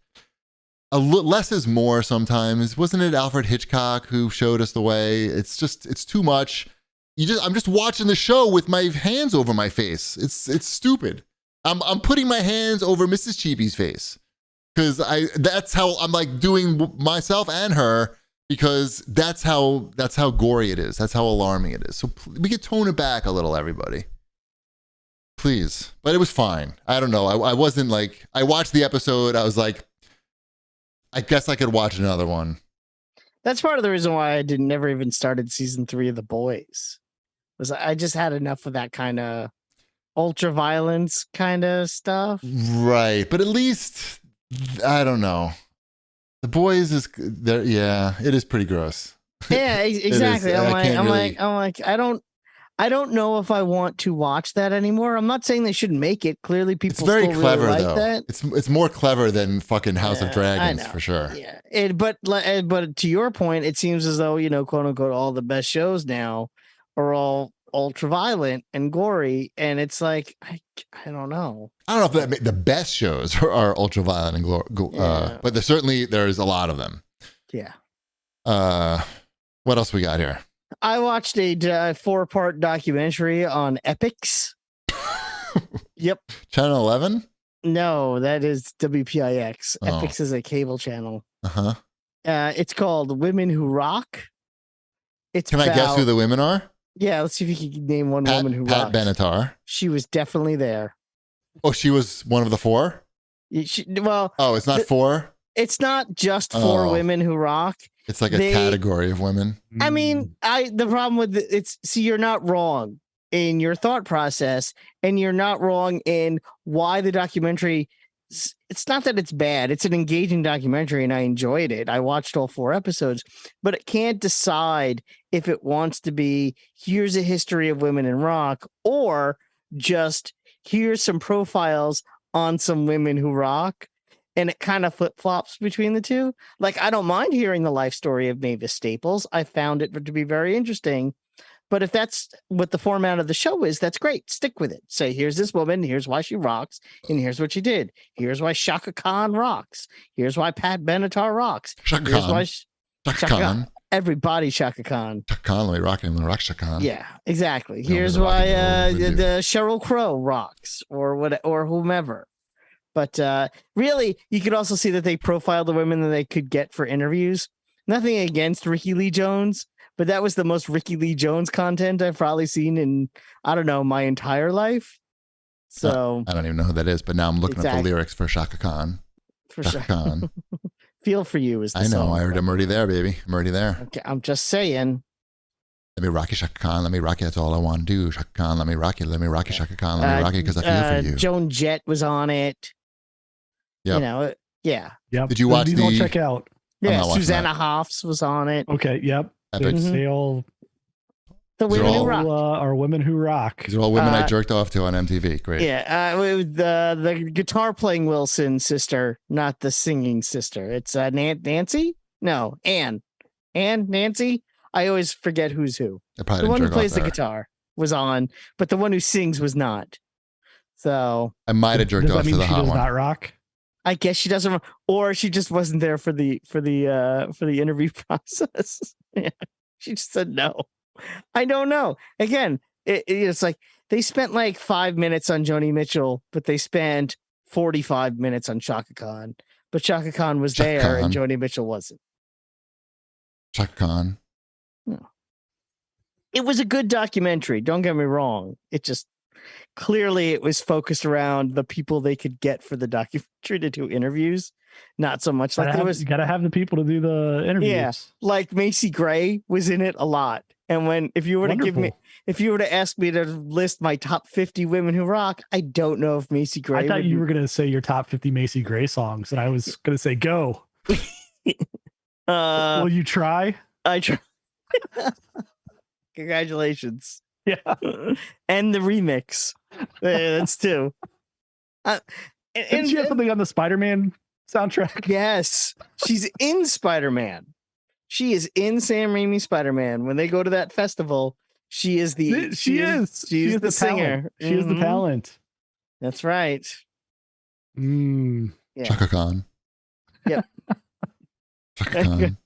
less is more sometimes. Wasn't it Alfred Hitchcock who showed us the way? It's too much. I'm just watching the show with my hands over my face. It's stupid. I'm putting my hands over Mrs. Cheapy's face. Because that's how I'm like doing myself and her, because that's how gory it is. That's how alarming it is. So we could tone it back a little, everybody. Please. But it was fine. I don't know. I wasn't like, I watched the episode. I was like, I guess I could watch another one. That's part of the reason why I never even started season 3 of The Boys. Was I just had enough of that kind of ultra violence kind of stuff. Right. But at least, I don't know. The Boys is there. Yeah, it is pretty gross. Yeah, exactly. I'm like, I don't know if I want to watch that anymore. I'm not saying they shouldn't make it. Clearly, people it's very still clever really like though. that. It's more clever than fucking House of Dragons for sure. Yeah, but to your point, it seems as though, quote unquote, all the best shows now are all ultra violent and gory, and it's like I don't know. I don't know if the best shows are ultra violent and but there's a lot of them. Yeah. What else we got here? I watched a 4-part documentary on Epics. Yep. Channel 11? No, that is WPIX. Oh. Epics is a cable channel. Uh-huh. It's called Women Who Rock. Can I guess who the women are? Yeah, let's see if you can name one woman who Pat rocks. Benatar. She was definitely there. Oh, she was one of the 4? It's not 4? It's not just 4 women who rock. It's like a category of women. I mean, the problem with you're not wrong in your thought process, and you're not wrong in why the documentary it's not that it's bad. It's an engaging documentary and I enjoyed it. I watched all 4 episodes, but it can't decide if it wants to be here's a history of women in rock or just here's some profiles on some women who rock. And it kind of flip flops between the two. Like, I don't mind hearing the life story of Mavis Staples. I found it to be very interesting. But if that's what the format of the show is, that's great. Stick with it. Say, here's this woman, here's why she rocks, and here's what she did. Here's why Shaka Khan rocks. Here's why Pat Benatar rocks. Shaka Here's Khan. why Shaka Khan. Everybody Shaka Khan. Shaka Khan, let me rock him. Let me rock Shaka Khan. Yeah, exactly. No, Here's I'm gonna why rock him. the Sheryl Crow rocks, or what, or whomever. But really, you could also see that they profiled the women that they could get for interviews. Nothing against Ricky Lee Jones, but that was the most Ricky Lee Jones content I've probably seen in, I don't know, my entire life. So I don't even know who that is, but now I'm looking at the lyrics for Shaka Khan. For Shaka Khan. Feel for You is the I know. song. I'm already there, baby. I'm already there. Okay, I'm just saying. Let me rock you, Shaka Khan. Let me rock you. That's all I want to do. Shaka Khan, let me rock you. Let me rock you, Shaka Khan. Let me rock you because I feel for you. Joan Jett was on it. Yep. You know, yeah. Yep. Did you watch These all check out. Yeah, Susanna Hoffs was on it. Okay, yep. Epic. They all The women who rock. are women who rock. These are all women I jerked off to on MTV. Great. Yeah, the guitar playing Wilson sister, not the singing sister. It's Nancy? No, Ann. Nancy? I always forget who's who. The one who plays the guitar was on, but the one who sings was not. So I might have jerked off to the hot one. Does not rock? I guess she doesn't, or she just wasn't there for the interview process. Yeah, she just said no. I don't know. Again, it's like they spent like 5 minutes on Joni Mitchell, but they spent 45 minutes on Shaka Khan. But Shaka Khan was there and Joni Mitchell wasn't. Shaka Khan. No. It was a good documentary. Don't get me wrong. It just clearly it was focused around the people they could get for the documentary to do interviews. Not so much like you gotta have the people to do the interviews. Yeah, like Macy Gray was in it a lot. And if you were to ask me to list my top 50 women who rock, I don't know if Macy Gray. I thought you were gonna say your top 50 Macy Gray songs, and I was gonna say go. Will you try? I try. Congratulations. Yeah, and the remix. That's 2. Didn't she have something on the Spider-Man soundtrack? Yes, she's in Spider-Man. She is in Sam Raimi Spider-Man. When they go to that festival, she is the she's the singer. She is the talent. That's right. Yeah. Shaka Khan. Yep. Shaka Khan.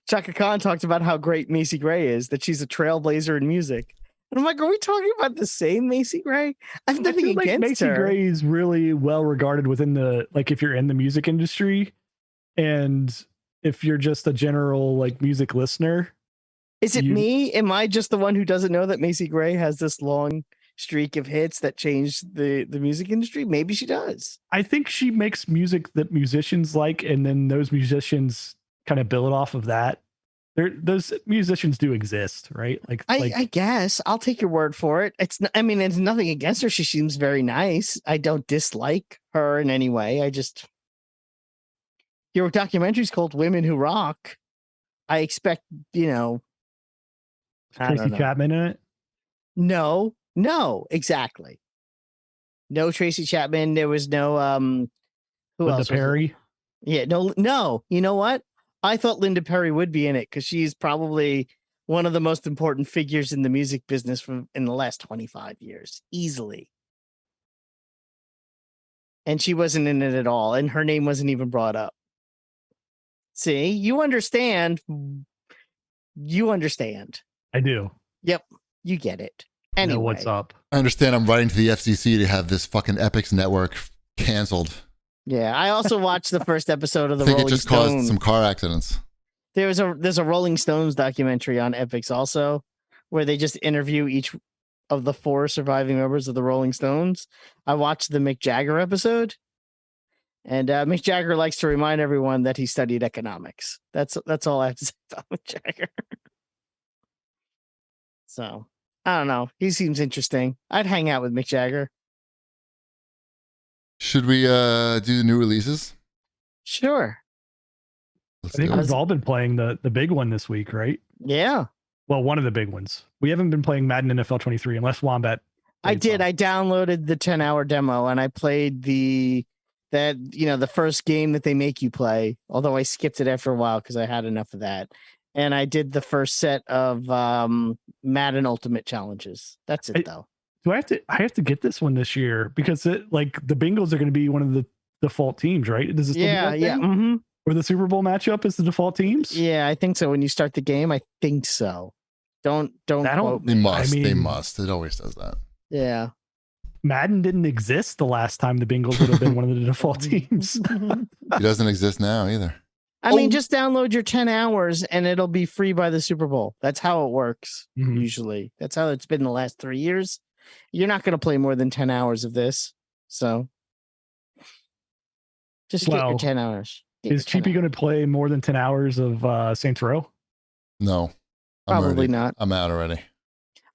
Shaka Khan talked about how great Macy Gray is, that she's a trailblazer in music. And I'm like, are we talking about the same Macy Gray? I have nothing against Macy her. Gray is really well regarded within the, like, if you're in the music industry, and if you're just a general like music listener. Is it me? Am I just the one who doesn't know that Macy Gray has this long streak of hits that changed the music industry? Maybe she does. I think she makes music that musicians like, and then those musicians kind of build off of that. Those musicians do exist, right? I guess I'll take your word for it. It's nothing against her. She seems very nice. I don't dislike her in any way. Your documentary's called Women Who Rock. I expect, Tracy Chapman in it? No, exactly. No Tracy Chapman. There was no who Linda else? Perry? Yeah, no. You know what? I thought Linda Perry would be in it because she's probably one of the most important figures in the music business in the last 25 years, easily. And she wasn't in it at all, and her name wasn't even brought up. See, you understand. I do. Yep, you get it. Anyway, what's up? I understand. I'm writing to the FCC to have this fucking Epix network canceled. Yeah, I also watched the first episode of the I think Rolling it just Stone. caused some car accidents. There's a Rolling Stones documentary on Epix also, where they just interview each of the 4 surviving members of the Rolling Stones. I watched the Mick Jagger episode, and Mick Jagger likes to remind everyone that he studied economics. That's all I have to say about Mick Jagger. So I don't know. He seems interesting. I'd hang out with Mick Jagger. Should we do the new releases? Sure. Let's I think do it. we've all been playing the big one this week, right? Yeah. Well, one of the big ones. We haven't been playing Madden NFL 23 unless Wombat. I did. some. I downloaded the 10-hour demo and I played the first game that they make you play, although I skipped it after a while because I had enough of that. And I did the first set of Madden Ultimate challenges. That's it, though. Do I have to get this one this year because the Bengals are going to be one of the default teams, right? Does it still Yeah, be that yeah. thing? Mm-hmm. Or the Super Bowl matchup is the default teams? Yeah, I think so. When you start the game, I think so. Don't quote They me. must. I mean- They must. It always does that. Yeah. Madden didn't exist the last time the Bengals would have been one of the default teams. It doesn't exist now either. I mean, just download your 10 hours and it'll be free by the Super Bowl. That's how it works, Mhm. usually. That's how it's been the last 3 years. You're not going to play more than 10 hours of this. So just get your Well, 10 hours. Is Cheapy going to play more than 10 hours of Saints Row? No. Probably not. I'm out already.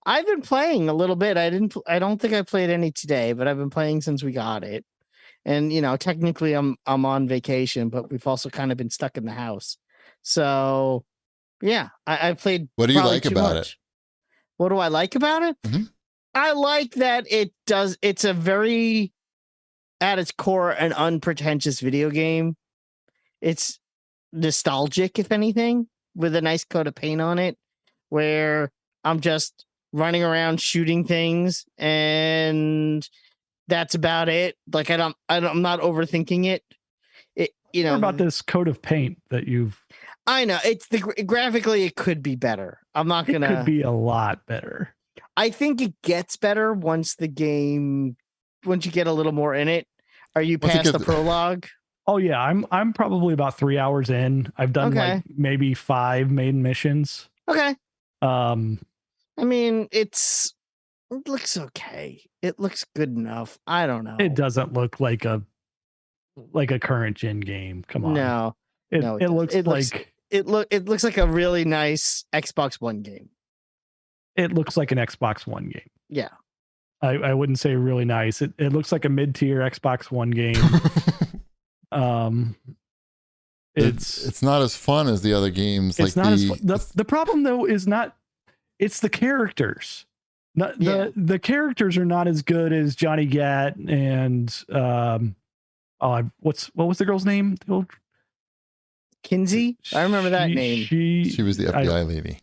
I've been playing a little bit. I don't think I played any today, but I've been playing since we got it. And technically I'm on vacation, but we've also kind of been stuck in the house. So yeah, I played. What do you probably like too about much. it? What do I like about it? Mhm. I like that it's a very, at its core, an unpretentious video game. It's nostalgic, if anything, with a nice coat of paint on it, where I'm just running around shooting things and that's about it. Like I'm not overthinking it. What about this coat of paint that you've... I know graphically it could be better. I'm not gonna. It could be a lot better. I think it gets better once you get a little more in it. Are you Once it past the gets- prologue? Oh yeah, I'm probably about 3 hours in. I've done Okay. like maybe 5 main missions. Okay. Um, I mean, it looks okay. It looks good enough. I don't know. it doesn't look like a current gen game. Come on. No, It no, it looks like it looks like a really nice Xbox One game. it looks like an Xbox One game. Yeah. I wouldn't say really nice. It looks like a mid-tier Xbox One game. It's not as fun as the other games. it's like not as fun. The problem though is not it's the characters. Not, Yeah. the characters are not as good as Johnny Gat and what was the girl's name? Kinsey? I remember that name. She was the FBI lady.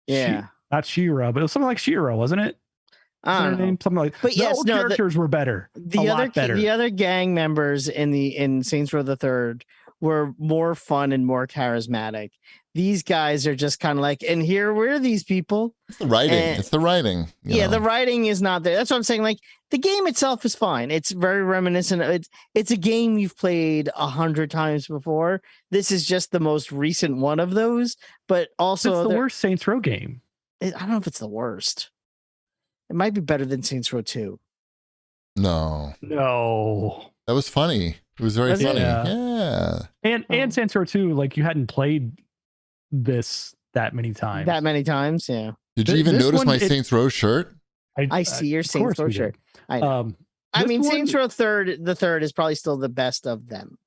Yeah. Not She-Ra, but it was something like She-Ra, wasn't it? I Wasn't don't her know. name? Something like. But the yes, old no, characters were better. The other gang members in Saints Row the Third were more fun and more charismatic. These guys are just kind of like, and here we're these people. It's the writing. And- It's the writing. you know. The writing is not there. That's what I'm saying. Like the game itself is fine. It's very reminiscent. It's a game you've played 100 times before. This is just the most recent one of those. But also, It's the worst Saints Row game. I don't know if it's the worst. It might be better than Saints Row 2. No, No. that was funny. It was very Was it? funny. Yeah. Yeah. And Saints Row 2, like you hadn't played this that many times. That many times, yeah. Did you Th- even this notice one, my it- Saints Row shirt? I see your of Saints course Row we did. shirt. I know. I This mean, one- Saints Row the third is probably still the best of them.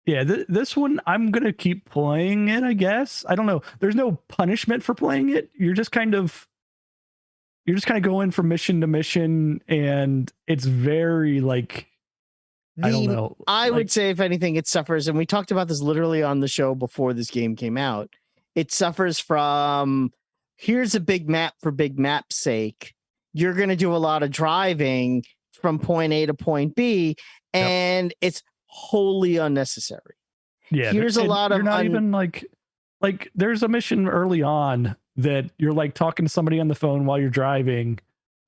Yeah, this one I'm gonna keep playing it. I guess I don't know. There's no punishment for playing it. You're just kind of going from mission to mission, and it's very like I don't know. I would say, if anything, it suffers, and we talked about this literally on the show before this game came out. It suffers from here's a big map for big map's sake. You're going to do a lot of driving from point A to point B, and it's wholly unnecessary. Yeah, Here's a lot of you're not even like there's a mission early on that you're like talking to somebody on the phone while you're driving,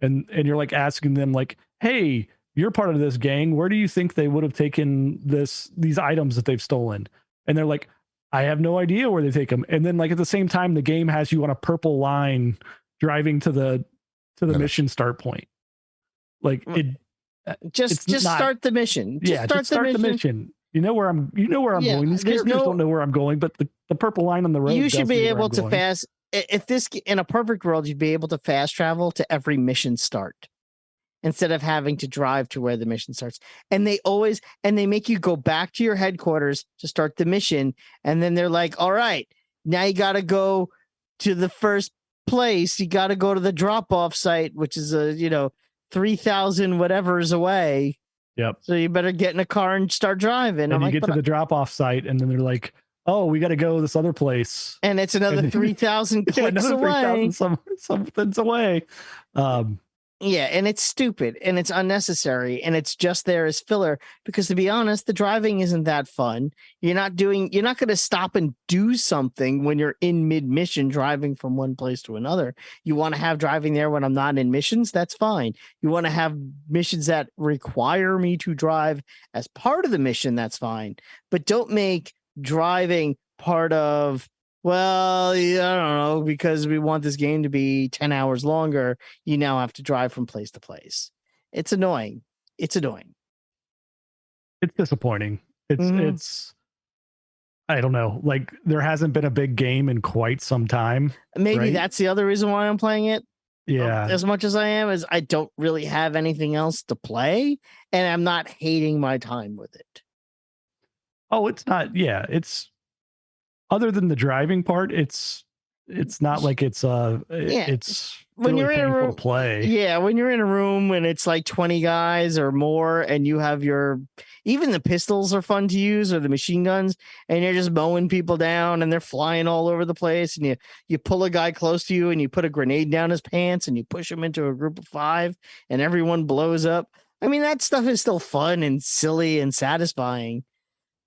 and you're like asking them like, hey, you're part of this gang. Where do you think they would have taken these items that they've stolen? And they're like, I have no idea where they take them. And then like at the same time, the game has you on a purple line driving to the mission start point. Like it Just not- start the mission. just start the mission. You know where I'm Yeah, going. These there's characters don't know where I'm going, but the purple line on the road. You tells should me be where able I'm to going. in a perfect world, you'd be able to fast travel to every mission start. instead of having to drive to where the mission starts. And they make you go back to your headquarters to start the mission. And then they're like, all right, now you got to go to the first place. You got to go to the drop off site, which is 3,000 whatever's away. Yep. So you better get in a car and start driving. And you get to the drop off site and then they're like, oh, we got to go this other place. And it's another 3,000 clicks away. 3,000 something's away. Yeah, and it's stupid and it's unnecessary and it's just there as filler because, to be honest, the driving isn't that fun. You're not going to stop and do something when you're in mid-mission driving from one place to another. You want to have driving there when I'm not in missions? That's fine. You want to have missions that require me to drive as part of the mission? That's fine. But don't make driving part of, well, I don't know, because we want this game to be 10 hours longer, you now have to drive from place to place. It's annoying. It's disappointing. It's I don't know. Like, there hasn't been a big game in quite some time. Maybe right? That's the other reason why I'm playing it. Yeah. As much as I am, is I don't really have anything else to play, and I'm not hating my time with it. Oh, it's not. Yeah, it's other than the driving part. It's not like it's when you're in a room to play. Yeah, when you're in a room and it's like 20 guys or more, and you have even the pistols are fun to use or the machine guns, and you're just mowing people down and they're flying all over the place, and you pull a guy close to you and you put a grenade down his pants and you push him into a group of 5 and everyone blows up. I mean, that stuff is still fun and silly and satisfying,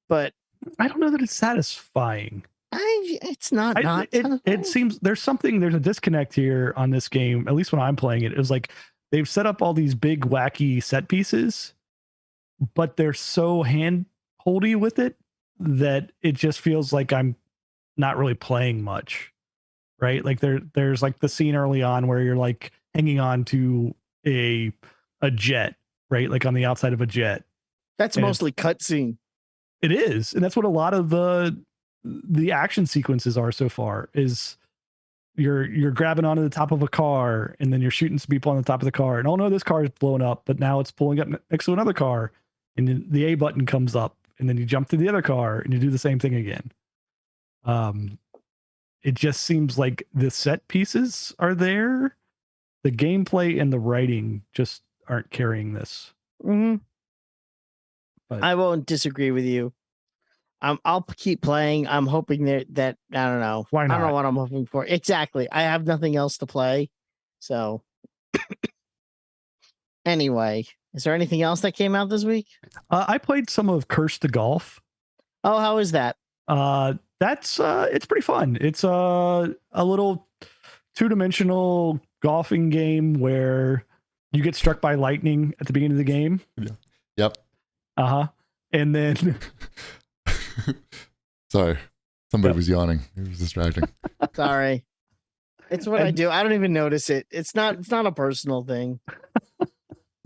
but I don't know that it's satisfying. It's not. It seems there's a disconnect here on this game. At least when I'm playing it, it was like they've set up all these big wacky set pieces, but they're so hand-holdy with it that it just feels like I'm not really playing much, right? Like there's like the scene early on where you're like hanging on to a jet, right? Like on the outside of a jet. That's mostly cutscene. It is, and that's what a lot of the action sequences are so far. Is you're grabbing onto the top of a car and then you're shooting some people on the top of the car, and oh no, this car is blowing up, but now it's pulling up next to another car, and then the A button comes up, and then you jump to the other car and you do the same thing again. It just seems like the set pieces are there, the gameplay and the writing just aren't carrying this. Mm-hmm. But I won't disagree with you. I'll keep playing. I'm hoping that I don't know. Why not? I don't know what I'm hoping for. Exactly. I have nothing else to play. So anyway, is there anything else that came out this week? I played some of Curse to Golf. Oh, how is that? That's it's pretty fun. It's a little 2-dimensional golfing game where you get struck by lightning at the beginning of the game. Yeah. Yep. And then sorry, somebody was yawning. It was distracting. Sorry. It's what I do. I don't even notice it. It's not a personal thing.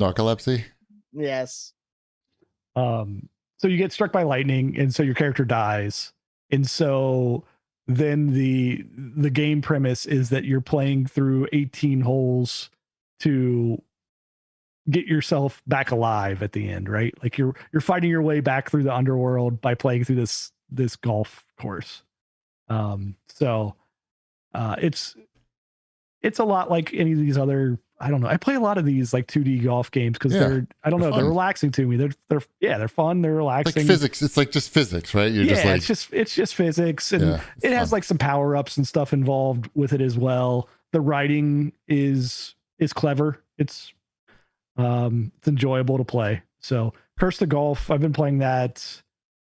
Narcolepsy? Yes. So you get struck by lightning, and so your character dies. And so then the game premise is that you're playing through 18 holes to get yourself back alive at the end, right? Like you're fighting your way back through the underworld by playing through this golf course. So it's a lot like any of these other, I don't know. I play a lot of these like 2D golf games because they're relaxing to me. They're fun. They're relaxing. Like physics. It's like just physics, right? It's just physics, and it has like some power ups and stuff involved with it as well. The writing is clever. It's enjoyable to play. So Curse to Golf, I've been playing that.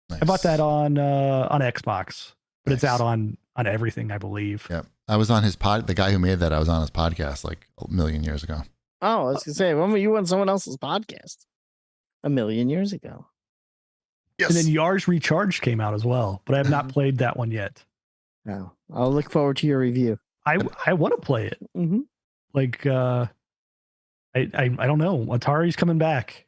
Nice. I bought that on Xbox, but it's out on everything, I believe. Yeah. I was on his the guy who made that, I was on his podcast like a million years ago. Oh, I was gonna say, when were you on someone else's podcast? A million years ago. Yes. And then Yars Recharged came out as well, but I have not played that one yet. No. I'll look forward to your review. I want to play it. Mm-hmm. Like I don't know. Atari's coming back.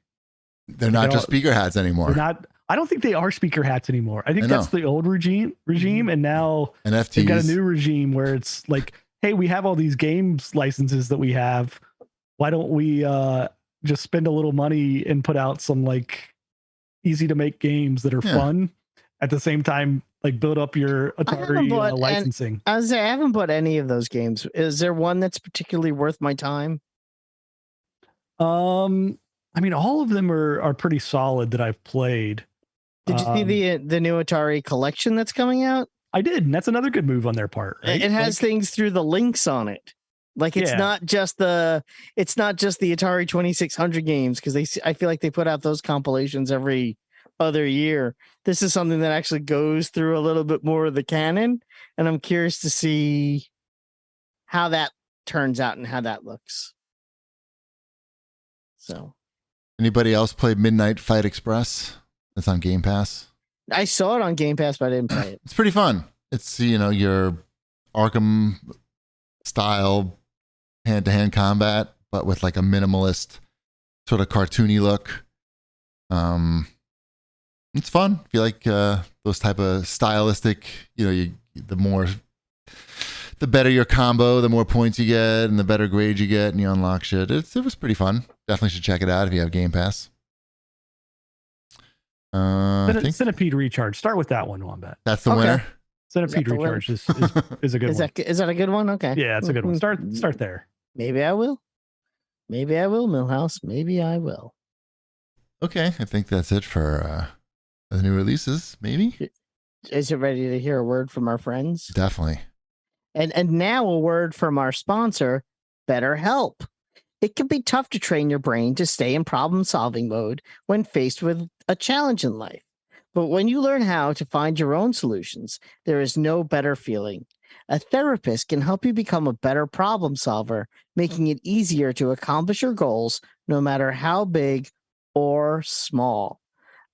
They're not just speaker hats anymore. They're not. I don't think they are speaker hats anymore. I think that's the old regime, and now NFTs. They've got a new regime where it's like, hey, we have all these games licenses that we have. Why don't we just spend a little money and put out some like easy to make games that are fun at the same time, like build up your Atari licensing. I haven't bought any of those games. Is there one that's particularly worth my time? I mean, all of them are pretty solid that I've played. Did you see the new Atari Collection that's coming out? I did, and that's another good move on their part. Right? It has things through the links on it. Like it's not just the Atari 2600 games, because I feel like they put out those compilations every other year. This is something that actually goes through a little bit more of the canon, and I'm curious to see how that turns out and how that looks. So, anybody else play Midnight Fight Express? That's on Game Pass. I saw it on Game Pass, but I didn't play it. It's pretty fun. It's, your Arkham style hand-to-hand combat, but with like a minimalist sort of cartoony look. It's fun. If you like those type of stylistic, the better your combo, the more points you get, and the better grades you get, and you unlock shit. It was pretty fun. Definitely should check it out if you have Game Pass. Centipede Recharge. Start with that one, Wombat. That's the winner. Centipede Recharge is a good one. Is that a good one? Okay. Yeah, it's a good one. Start there. Maybe I will. Millhouse. Maybe I will. Okay, I think that's it for the new releases. Maybe. Is it ready to hear a word from our friends? Definitely. And now a word from our sponsor, BetterHelp. It can be tough to train your brain to stay in problem-solving mode when faced with a challenge in life. But when you learn how to find your own solutions, there is no better feeling. A therapist can help you become a better problem solver, making it easier to accomplish your goals, no matter how big or small.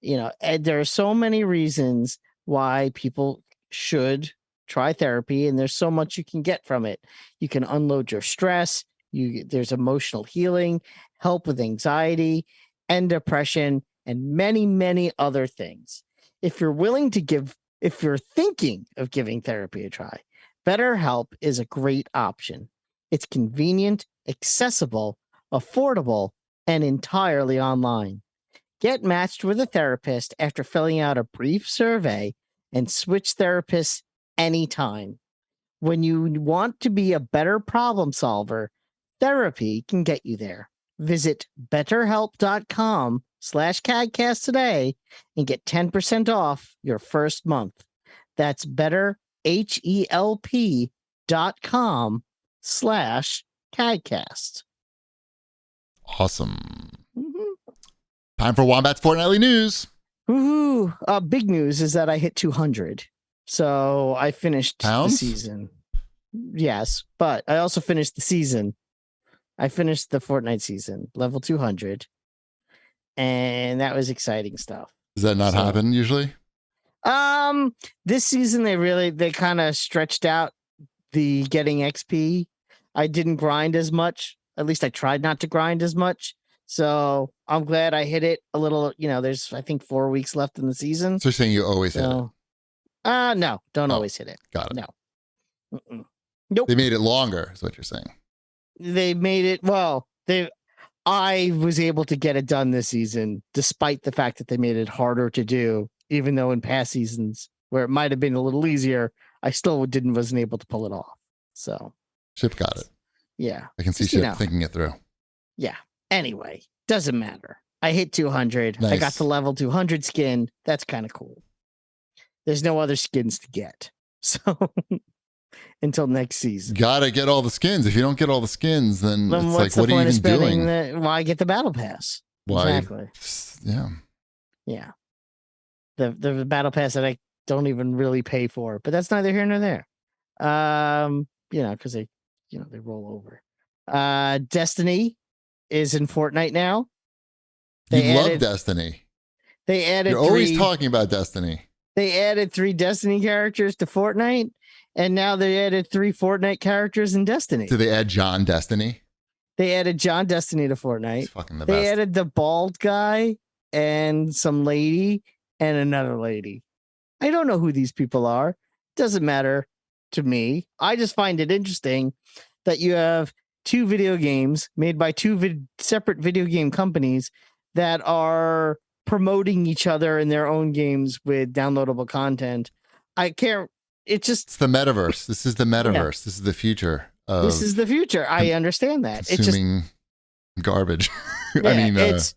And there are so many reasons why people should try therapy, and there's so much you can get from it. You can unload your stress. There's emotional healing, help with anxiety and depression, and many, many other things. If you're thinking of giving therapy a try, BetterHelp is a great option. It's convenient, accessible, affordable, and entirely online. Get matched with a therapist after filling out a brief survey and switch therapists anytime. When you want to be a better problem solver, therapy can get you there. Visit betterhelp.com/CAGcast today and get 10% off your first month. That's betterhelp.com/CAGcast. Awesome. Mm-hmm. Time for Wombat's Fortnightly News. Woohoo! Big news is that I hit 200. So I finished the season. Yes, but I also finished the season. I finished the Fortnite season, level 200. And that was exciting stuff. Does that not happen usually? This season they kind of stretched out the getting XP. I didn't grind as much. At least I tried not to grind as much. So I'm glad I hit it a little. There's I think 4 weeks left in the season. So you're saying you always hit it? No, don't always hit it. Got it. No. Mm-mm. Nope. They made it longer, is what you're saying. They made it I was able to get it done this season, despite the fact that they made it harder to do, even though in past seasons where it might have been a little easier, I still wasn't able to pull it off. So Ship got it. Yeah. I can see Ship thinking it through. Yeah. Anyway, doesn't matter. I hit 200. Nice. I got the level 200 skin. That's kind of cool. There's no other skins to get. So until next season. Gotta get all the skins. If you don't get all the skins, then it's like, what are you even doing? Why get the battle pass? Why? Exactly. Yeah. Yeah. The battle pass that I don't even really pay for, but that's neither here nor there. Because they roll over. Destiny is in Fortnite now. You love Destiny. They added. You're always talking about Destiny. They added 3 Destiny characters to Fortnite, and now they added 3 Fortnite characters in Destiny. Did they add John Destiny? They added John Destiny to Fortnite. He's fucking the best. They added the bald guy and some lady and another lady. I don't know who these people are. Doesn't matter to me. I just find it interesting that you have two video games made by two separate video game companies that are promoting each other in their own games with downloadable content. I can't. It's the metaverse. This is the metaverse. Yeah. This is the future. This is the future. I understand that. Consuming garbage. Yeah, I mean, it's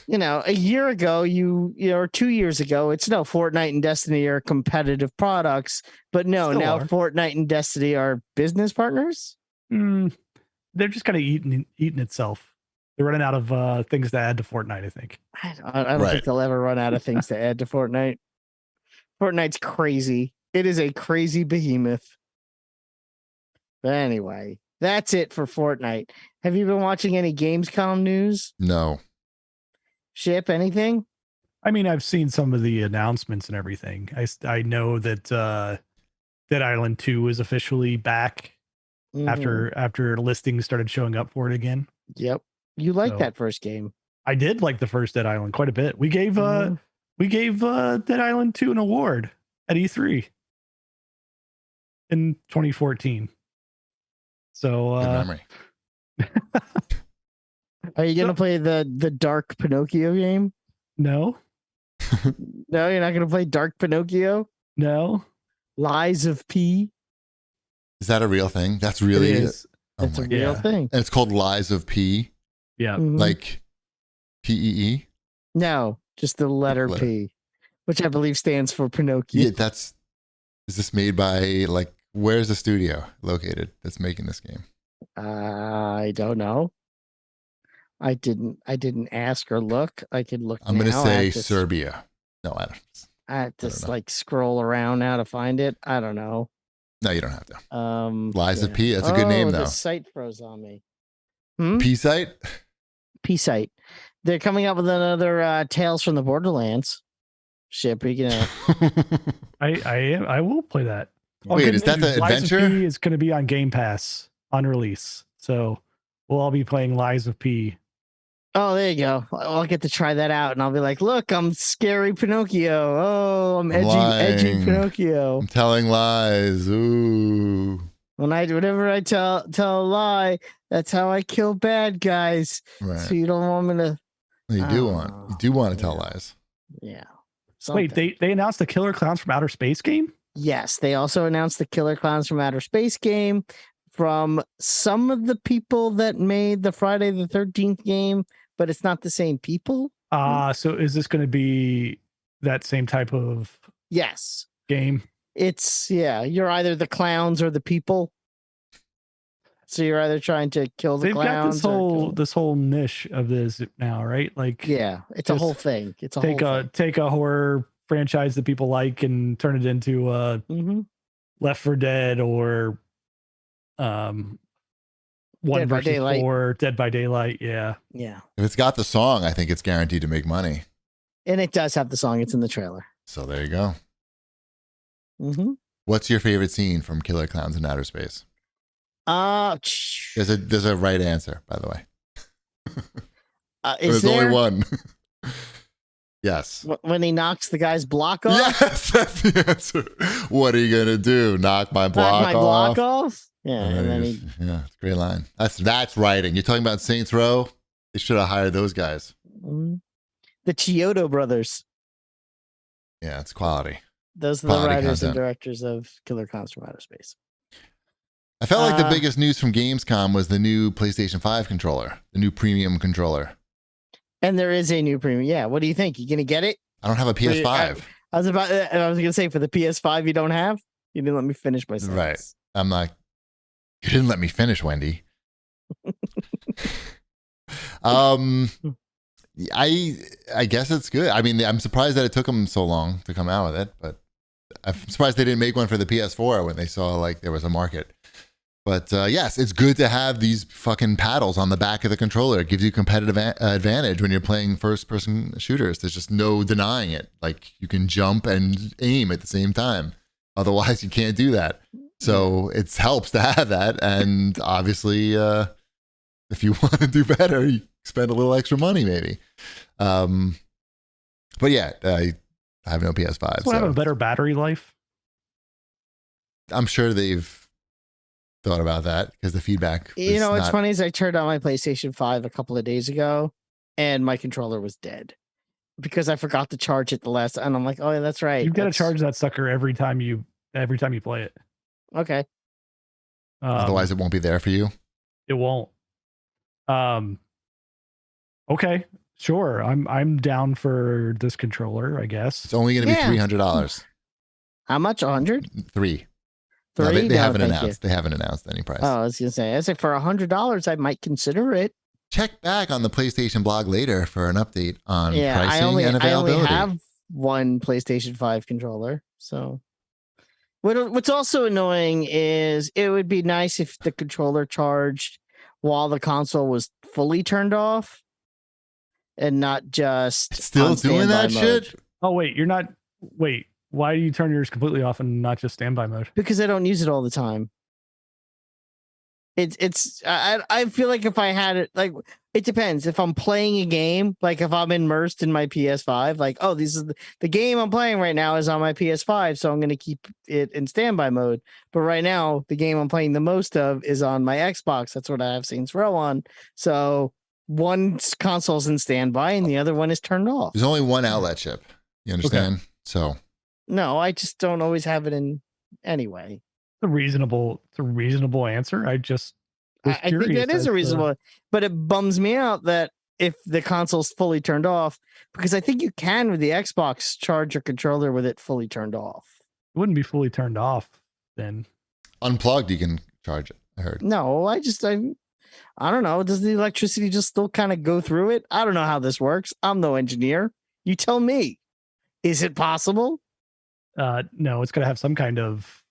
a year ago, or 2 years ago, it's Fortnite and Destiny are competitive products, but now Fortnite and Destiny are business partners. They're just kind of eating itself. They're running out of things to add to Fortnite, I think. I don't think they'll ever run out of things to add to Fortnite. Fortnite's crazy. It is a crazy behemoth. But anyway, that's it for Fortnite. Have you been watching any Gamescom news? No. Ship, anything? I mean, I've seen some of the announcements and everything. I know that Dead Island 2 is officially back after listings started showing up for it again. Yep. You liked that first game. I did like the first Dead Island quite a bit. We gave Dead Island 2 an award at E3 in 2014. So good memory. Are you gonna play the Dark Pinocchio game? No. No, you're not gonna play Dark Pinocchio? No. Lies of P. Is that a real thing? That's really it's a real thing. And it's called Lies of P. Yeah. Like PEE? No, just the letter P, which I believe stands for Pinocchio. Yeah, is this made by where's the studio located that's making this game? I don't know. I didn't ask or look. I could look. I'm going to say Serbia. No, I don't. I have to scroll around now to find it. I don't know. No, you don't have to. Lies of P. That's a good name, though. The site froze on me. P site. P site. They're coming up with another Tales from the Borderlands. Ship, I will play that. Wait, is that the adventure? Lies of P is going to be on Game Pass on release, so we'll all be playing Lies of P. Oh, there you go. I'll get to try that out, and I'll be like, "Look, I'm scary Pinocchio. Oh, I'm edgy Pinocchio. I'm telling lies. Ooh. Whenever I tell a lie, that's how I kill bad guys. Right. So you don't want me to. You do want to tell lies. Yeah. Something. Wait, they announced the Killer Clowns from Outer Space game? Yes, they also announced the Killer Clowns from Outer Space game from some of the people that made the Friday the 13th game, but it's not the same people. So is this going to be that same type of game? It's you're either the clowns or the people. So you're either trying to kill the clowns. They've got this whole niche of this now, right? It's a whole thing. It's a whole thing. Take a horror franchise that people like and turn it into Left 4 Dead or One vs. 4, Dead by Daylight. Yeah. Yeah. If it's got the song, I think it's guaranteed to make money. And it does have the song. It's in the trailer. So there you go. Mm-hmm. What's your favorite scene from Killer Clowns in Outer Space? There's a right answer, by the way. There's only one. Yes. When he knocks the guy's block off? Yes, that's the answer. What are you going to do? Knock my block off? Yeah. And then it's a great line. That's writing. You're talking about Saints Row? They should have hired those guys. The Chiodo brothers. Yeah, it's quality. Those are the writers and directors of Killer Clowns from Outer Space. I felt like the biggest news from Gamescom was the new PlayStation 5 controller, the new premium controller. And there is a new premium. Yeah. What do you think? You going to get it? I don't have a PS5. I was going to say, for the PS5 you don't have? You didn't let me finish my sentence. Right. I'm like, you didn't let me finish, Wendy. I guess it's good. I mean, I'm surprised that it took them so long to come out with it, but I'm surprised they didn't make one for the PS4 when they saw there was a market. But yes, it's good to have these fucking paddles on the back of the controller. It gives you competitive advantage when you're playing first-person shooters. There's just no denying it. You can jump and aim at the same time. Otherwise, you can't do that. So it helps to have that. And obviously, if you want to do better, you spend a little extra money maybe. But yeah, I have no PS5. So have a better battery life? I'm sure they've thought about that because the feedback. You know, what's funny is I turned on my PlayStation 5 a couple of days ago and my controller was dead because I forgot to charge it the last, and I'm like, oh yeah, that's right. You've got to charge that sucker every time you play it. Okay. Otherwise, it won't be there for you. It won't. Okay, sure. I'm down for this controller, I guess. It's only going to be $300. How much? 100? Three. Three? No, they haven't thank announced. you. They haven't announced any price. Oh, I was gonna say for $100, I might consider it. Check back on the PlayStation blog later for an update on pricing and I availability. only have one PlayStation 5 controller, so. What's also annoying is it would be nice if the controller charged while the console was fully turned off, and not just It's still doing that mode. shit. Oh wait, you're not. Wait, why do you turn yours completely off and not just standby mode? Because I don't use it all the time. I feel like if I had it, like, it depends. If I'm playing a game, like if I'm immersed in my PS5, like, oh, this is the game I'm playing right now is on my PS5, so I'm going to keep it in standby mode. But right now, the game I'm playing the most of is on my Xbox. That's what I have Saints Row on. So one console's in standby and the other one is turned off. There's only one outlet chip. You understand? Okay. So. No, I just don't always have it in anyway. It's a reasonable answer. I think that is a reasonable, but it bums me out that if the console's fully turned off, because I think you can with the Xbox charge your controller with it fully turned off. It wouldn't be fully turned off then. Unplugged, you can charge it. I heard. No, I don't know. Does the electricity just still kind of go through it? I don't know how this works. I'm no engineer. You tell me. Is it possible? No, it's going to have some kind of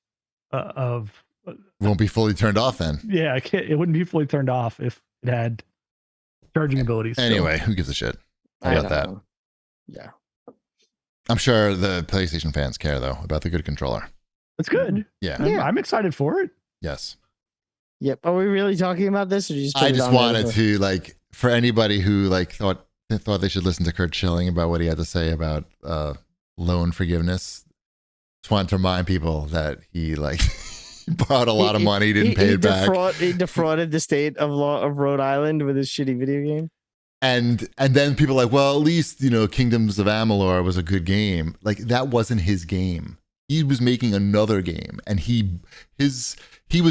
won't be fully turned off then. Yeah, it wouldn't be fully turned off if it had charging abilities. Anyway, who gives a shit about that? Yeah. I'm sure the PlayStation fans care though about the good controller. That's good. Yeah. I'm excited for it. Yes. Yep. Are we really talking about this, or I just wanted to, like, for anybody who like thought they should listen to Kurt Schilling about what he had to say about loan forgiveness. Just wanted to remind people that he borrowed a lot of money, didn't pay it back. He defrauded the state of Rhode Island with his shitty video game. And then people are like, well, at least, Kingdoms of Amalur was a good game. Like, that wasn't his game. He was making another game, and he was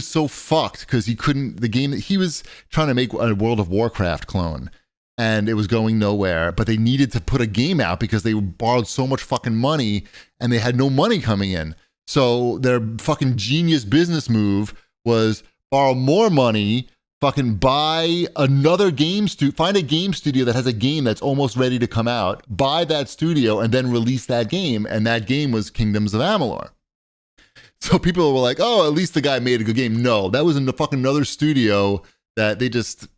so fucked because the game that he was trying to make a World of Warcraft clone, and it was going nowhere, but they needed to put a game out because they borrowed so much fucking money and they had no money coming in. So their fucking genius business move was borrow more money, fucking buy another find a game studio that has a game that's almost ready to come out, buy that studio, and then release that game. And that game was Kingdoms of Amalur. So people were like, oh, at least the guy made a good game. No, that was in the fucking another studio that they just,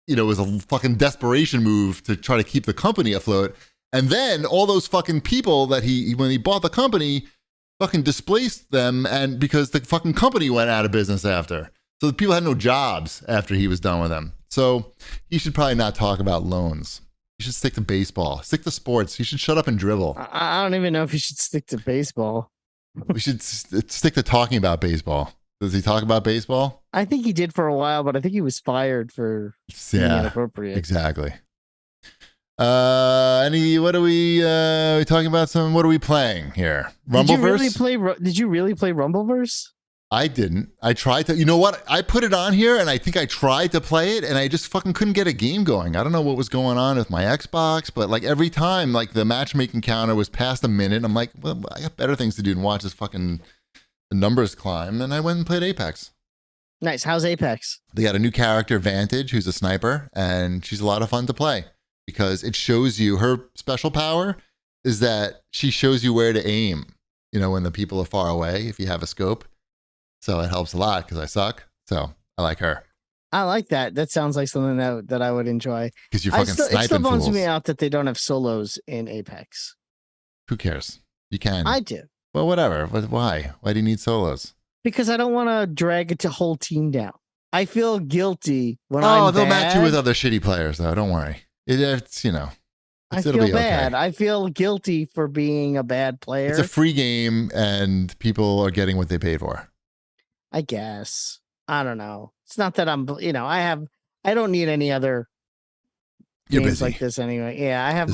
it was a fucking desperation move to try to keep the company afloat. And then all those fucking people that when he bought the company, fucking displaced them, and because the fucking company went out of business after. So the people had no jobs after he was done with them. So he should probably not talk about loans. He should stick to baseball, stick to sports. He should shut up and dribble. I don't even know if he should stick to baseball. We should stick to talking about baseball. Does he talk about baseball? I think he did for a while, but I think he was fired for being inappropriate. Exactly. What are we talking about? What are we playing here? Rumbleverse? Did you really play Rumbleverse? I didn't. I tried to. You know what? I put it on here, and I think I tried to play it, and I just fucking couldn't get a game going. I don't know what was going on with my Xbox, but like every time, like the matchmaking counter was past a minute, I'm like, well, I got better things to do than watch this fucking the numbers climb, and I went and played Apex. Nice. How's Apex? They got a new character, Vantage, who's a sniper, and she's a lot of fun to play because it shows you her special power is that she shows you where to aim, when the people are far away, if you have a scope. So it helps a lot because I suck. So I like her. I like that. That sounds like something that I would enjoy. Because you're fucking sniping fools. It still bums me out that they don't have solos in Apex. Who cares? You can. I do. Well, whatever. But why? Why do you need solos? Because I don't want to drag a whole team down. I feel guilty when I'm bad. Oh, they'll match you with other shitty players, though. Don't worry. It's I feel bad. Okay. I feel guilty for being a bad player. It's a free game, and people are getting what they paid for. I guess. I don't know. It's not that I'm, I don't need any other You're games busy. like this anyway. Yeah,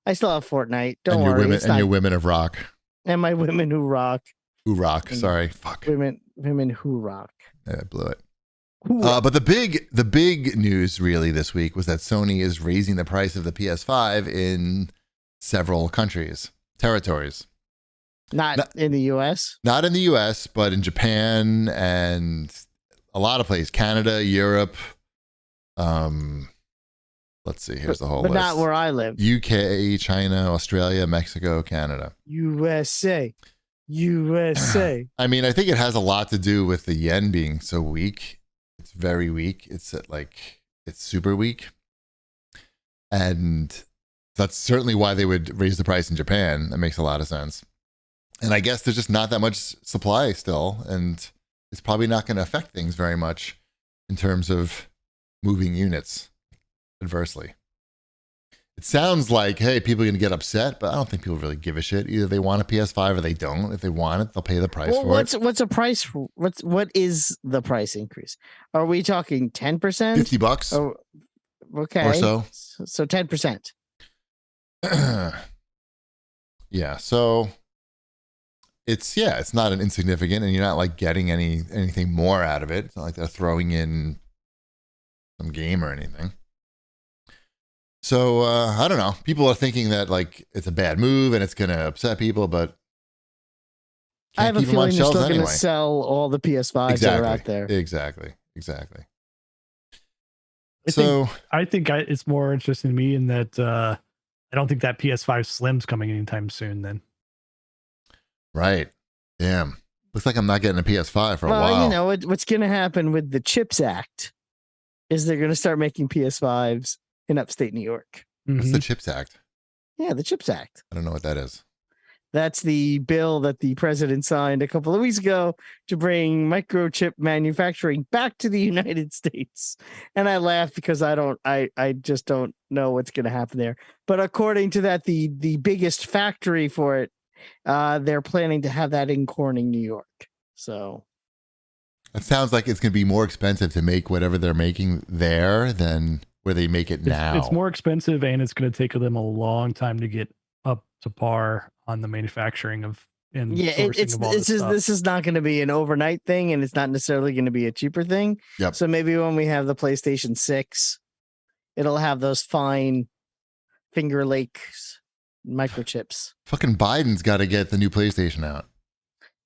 I still have Fortnite. Don't and worry. Your women of rock. And my women who rock. Who rock. Sorry. Fuck. Women who rock. I blew it. But the big news really this week was that Sony is raising the price of the PS5 in several territories. Not in the US? Not in the US, but in Japan and a lot of places. Canada, Europe. Let's see. Here's the whole list. But not where I live. UK, China, Australia, Mexico, Canada. USA. I mean, I think it has a lot to do with the yen being so weak. It's very weak. It's super weak. And that's certainly why they would raise the price in Japan. That makes a lot of sense. And I guess there's just not that much supply still. And it's probably not going to affect things very much in terms of moving units adversely. It sounds like, hey, people are going to get upset, but I don't think people really give a shit. Either they want a PS5 or they don't. If they want it, they'll pay the price for it. What's a price? What is the price increase? Are we talking 10%? $50? Oh, okay. Or so. So 10%. Yeah. So it's not an insignificant, and you're not like getting anything more out of it. It's not like they're throwing in some game or anything. So I don't know. People are thinking that like it's a bad move and it's going to upset people, but I have a feeling they're still going to sell all the PS5s that are out there. Exactly. I think it's more interesting to me in that I don't think that PS5 Slim's coming anytime soon. Then, right? Damn. Looks like I'm not getting a PS5 for a while. Well, you know what's going to happen with the CHIPS Act is they're going to start making PS5s in upstate New York. What's the CHIPS Act? Yeah, the CHIPS Act. I don't know what that is. That's the bill that the president signed a couple of weeks ago to bring microchip manufacturing back to the United States. And I laugh because I just don't know what's going to happen there. But according to that, the biggest factory for it, they're planning to have that in Corning, New York. So it sounds like it's going to be more expensive to make whatever they're making there than where they make it now. It's more expensive, and it's going to take them a long time to get up to par on the manufacturing of this is not going to be an overnight thing, and it's not necessarily going to be a cheaper thing. Yep. So maybe when we have the PlayStation 6, it'll have those fine Finger Lakes microchips. Fucking Biden's got to get the new PlayStation out.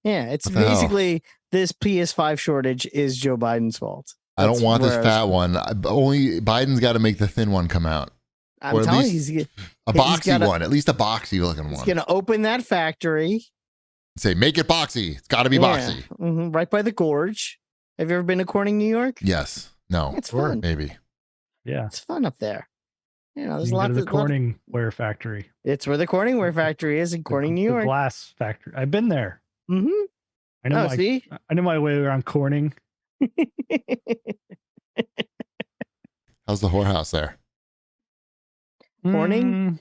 Yeah, it's basically this PS5 shortage is Joe Biden's fault. I don't want this fat one. Only Biden's got to make the thin one come out. I'm telling you, a boxy one, at least a boxy looking one. He's going to open that factory. Say, make it boxy. It's got to be boxy. Mm-hmm, right by the gorge. Have you ever been to Corning, New York? Yes. No. It's fun. Maybe. Yeah. It's fun up there. You know, there's a lot of the Corning ware factory. It's where the Corning ware factory is in Corning, New York. The glass factory. I've been there. Mm-hmm. I know my way around Corning. How's the whorehouse there? Horning?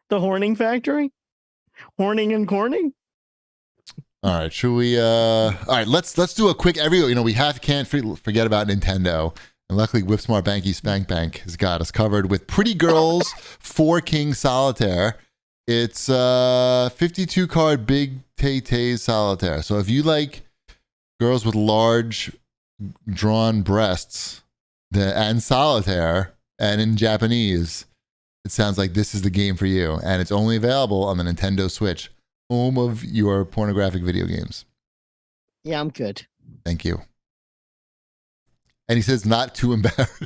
The Horning factory? Horning and Corning? All right, should we all right, let's do a quick we can't forget about Nintendo. And luckily Whipsmart Banky Spank Bank has got us covered with Pretty Girls 4 King Solitaire. It's 52 card Big Tay Solitaire. So if you like girls with large drawn breasts and solitaire and in Japanese, it sounds like this is the game for you. And it's only available on the Nintendo Switch, home of your pornographic video games. Yeah, I'm good. Thank you. And he says not too embarrassing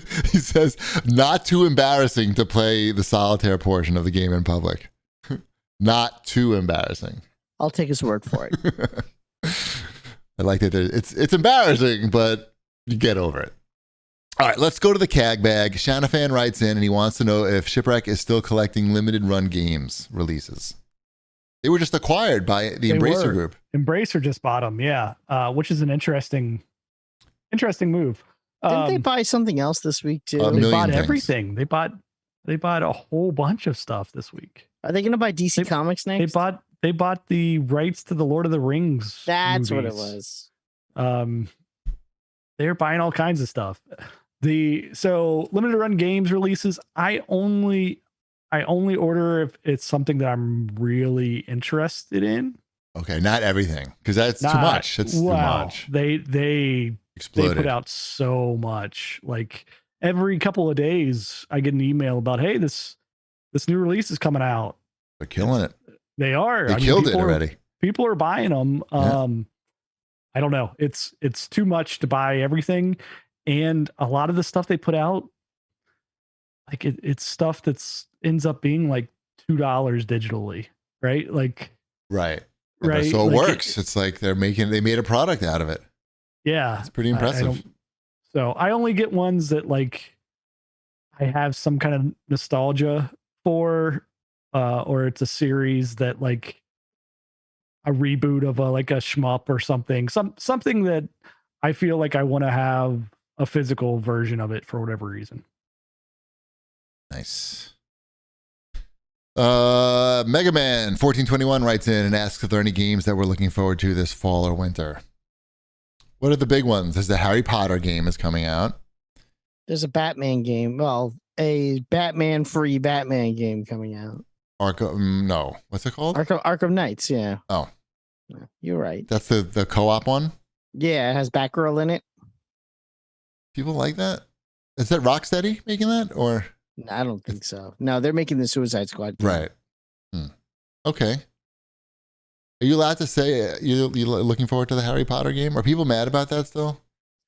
to play the solitaire portion of the game in public. Not too embarrassing. I'll take his word for it. I like that it's embarrassing, but you get over it. All right, let's go to the CAG bag. Shanafan writes in and he wants to know if Shipwreck is still collecting limited run games releases. They were just acquired by the Embracer Group. Embracer just bought them, yeah, which is an interesting move. Didn't they buy something else this week too? They bought everything. They bought a whole bunch of stuff this week. Are they going to buy DC Comics next? They bought the rights to the Lord of the Rings. That's movies. what it was. They're buying all kinds of stuff. So limited run games releases, I only order if it's something that I'm really interested in. Okay, not everything, because that's too much. That's too much. They Exploded. They put out so much. Like every couple of days, I get an email about, hey, this new release is coming out. They're killing it. They are. They killed it already. People are buying them. Yeah. I don't know. It's too much to buy everything, and a lot of the stuff they put out, like it's stuff that's ends up being like $2 digitally, right? Like right. Right. So it like works. It's like they made a product out of it. Yeah. It's pretty impressive. So I only get ones that like I have some kind of nostalgia for, or it's a series that like a reboot of a shmup or something that I feel like I want to have a physical version of it for whatever reason. Nice. Mega Man 1421 writes in and asks if there are any games that we're looking forward to this fall or winter. What are the big ones? There's the Harry Potter game is coming out. There's a Batman game. Well, a Batman-free Batman game coming out. No. What's it called? Arkham Knights, yeah. Oh. You're right. That's the co-op one? Yeah, it has Batgirl in it. People like that? Is that Rocksteady making that? Or I don't think so. No, they're making the Suicide Squad game. Right. Okay. Are you allowed to say you're looking forward to the Harry Potter game? Are people mad about that still?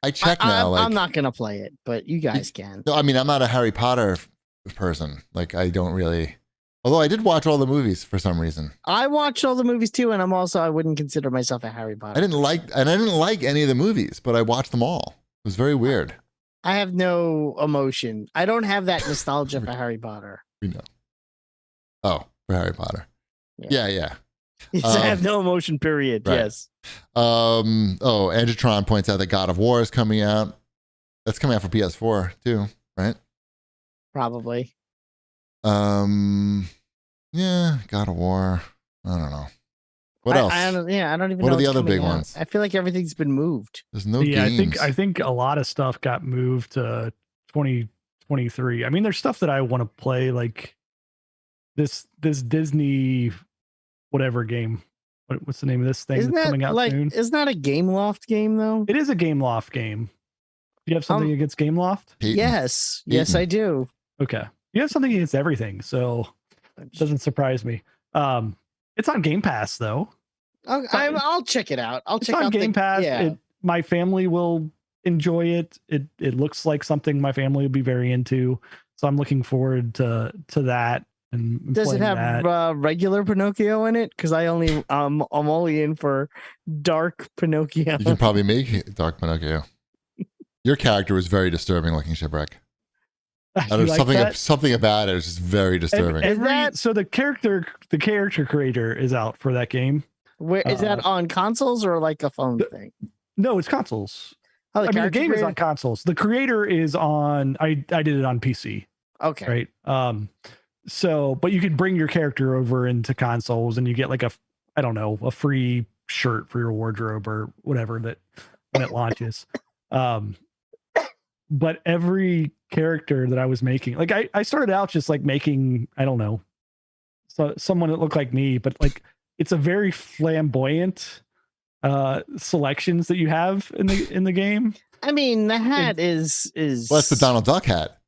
I check now. I'm not going to play it, but you guys can. No, I mean, I'm not a Harry Potter person. Like, I don't really. Although I did watch all the movies for some reason. I watched all the movies too, and I wouldn't consider myself a Harry Potter. I didn't like any of the movies, but I watched them all. It was very weird. I have no emotion. I don't have that nostalgia for Harry Potter. We know. Oh, for Harry Potter. Yeah. Yes, I have no emotion, period. Right. Yes. Androtron points out that God of War is coming out. That's coming out for PS4 too, right? Probably. Yeah, God of War. I don't know. What else? I don't even know. What are the other big out. ones? I feel like everything's been moved. There's no games. I think a lot of stuff got moved to 2023. I mean, there's stuff that I want to play, like this Disney whatever game. What's the name of this thing that's coming out soon? Isn't that a Game Loft game though? It is a Game Loft game. Do you have something against Game Loft? Yes, I do. Okay, you have something against everything, so it doesn't surprise me. It's on Game Pass though. I'll check it out. I'll check out Game Pass. Yeah. My family will enjoy it. It looks like something my family would be very into, so I'm looking forward to that. And does it have regular Pinocchio in it? Because I'm only in for Dark Pinocchio. You can probably make Dark Pinocchio. Your character was very disturbing looking, Shipwreck. Something about it is just very disturbing. So the character creator is out for that game. Where is that on consoles or like a phone thing? No, it's consoles. Oh, the game is on consoles. The creator is on. I did it on PC. Okay. Right. So, but you can bring your character over into consoles, and you get like a free shirt for your wardrobe or whatever that when it launches. But every character that I was making, like I started out just like making, so someone that looked like me, but like it's a very flamboyant selections that you have in the game. I mean, the hat is well, that's the Donald Duck hat.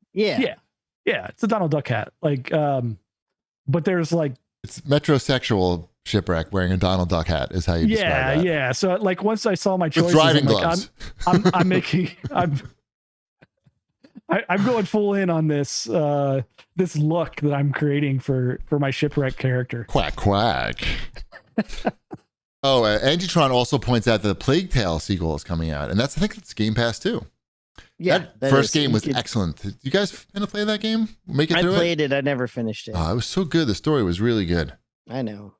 Yeah, it's a Donald Duck hat. Like, but there's like it's metrosexual Shipwreck wearing a Donald Duck hat is how you describe that. Yeah. So like once I saw my choices, with driving gloves. I'm making I'm going full in on this this look that I'm creating for my Shipwreck character. Quack quack. Antitron also points out that the Plague Tale sequel is coming out, and I think it's Game Pass too. Yeah, that first game was excellent. Did you guys gonna play that game? Make it through it? I played it. I never finished it. Oh, it was so good. The story was really good. I know.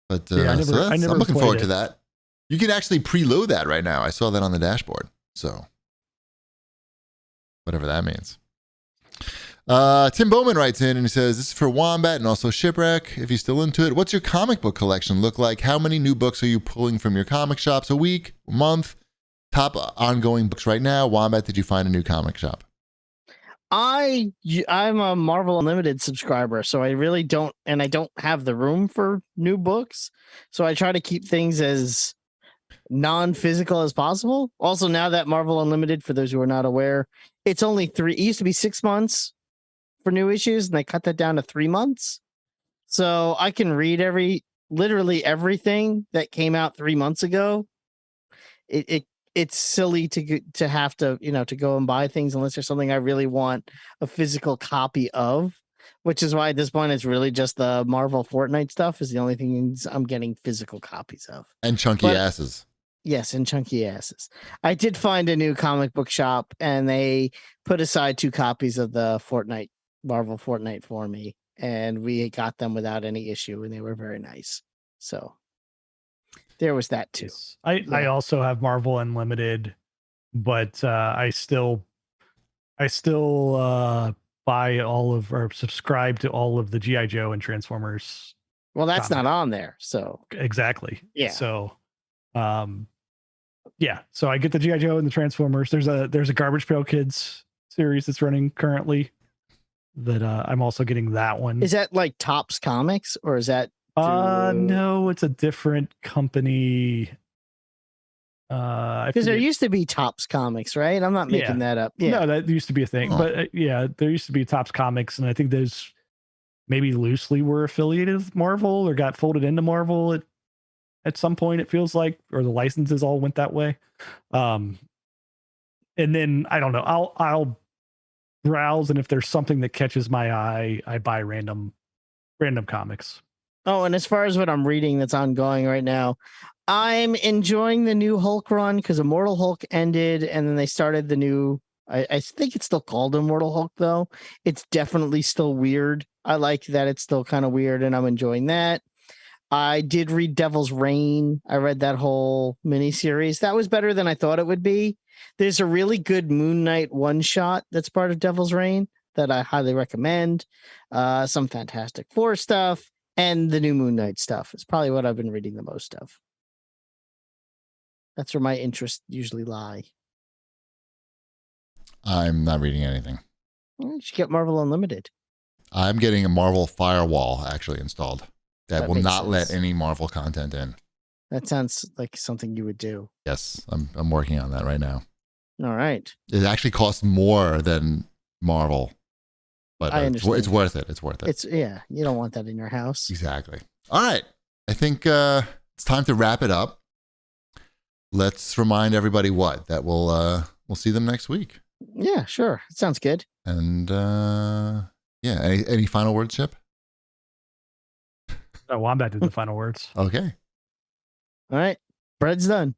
But I'm looking forward to that. You can actually preload that right now. I saw that on the dashboard. So whatever that means. Tim Bowman writes in and he says, this is for Wombat and also Shipwreck, if he's still into it. What's your comic book collection look like? How many new books are you pulling from your comic shops a week, a month? top ongoing books right now. Wombat, did you find a new comic shop? I'm a Marvel Unlimited subscriber, so I really don't, and I don't have the room for new books. So I try to keep things as non-physical as possible. Also, now that Marvel Unlimited, for those who are not aware, it's only it used to be 6 months for new issues, and they cut that down to 3 months. So I can read literally everything that came out 3 months ago. It's silly to have to, to go and buy things unless there's something I really want a physical copy of, which is why at this point it's really just the Marvel Fortnite stuff is the only thing I'm getting physical copies of. And chunky asses. Yes, and chunky asses. I did find a new comic book shop, and they put aside 2 copies of the Marvel Fortnite for me, and we got them without any issue, and they were very nice. So there was that too. I also have Marvel Unlimited, but I still buy all of or subscribe to all of the G.I. Joe and Transformers. Well, that's not on there, so exactly. Yeah. So, yeah. So I get the G.I. Joe and the Transformers. There's a Garbage Pail Kids series that's running currently. That I'm also getting that one. Is that like Topps Comics, or is that? No, it's a different company. Because there used to be Topps Comics, right? I'm not making that up. Yeah. No, that used to be a thing. But yeah, there used to be Topps Comics, and I think those maybe loosely were affiliated with Marvel or got folded into Marvel at some point, it feels like, or the licenses all went that way. And then I don't know. I'll browse, and if there's something that catches my eye, I buy random comics. Oh, and as far as what I'm reading that's ongoing right now, I'm enjoying the new Hulk run because Immortal Hulk ended, and then they started the new. I think it's still called Immortal Hulk, though. It's definitely still weird. I like that it's still kind of weird, and I'm enjoying that. I did read Devil's Reign. I read that whole miniseries. That was better than I thought it would be. There's a really good Moon Knight one-shot that's part of Devil's Reign that I highly recommend. Some Fantastic Four stuff. And the new Moon Knight stuff is probably what I've been reading the most of. That's where my interests usually lie. I'm not reading anything. Well, you should get Marvel Unlimited. I'm getting a Marvel firewall actually installed that will not let any Marvel content in. That sounds like something you would do. Yes, I'm working on that right now. All right. It actually costs more than Marvel. But I understand. It's worth it. It's worth it. You don't want that in your house. Exactly. All right. I think it's time to wrap it up. Let's remind everybody that we'll see them next week. Yeah, sure. It sounds good. And yeah, any final words, Chip? Wombat did the final words. Okay. All right. Bread's done.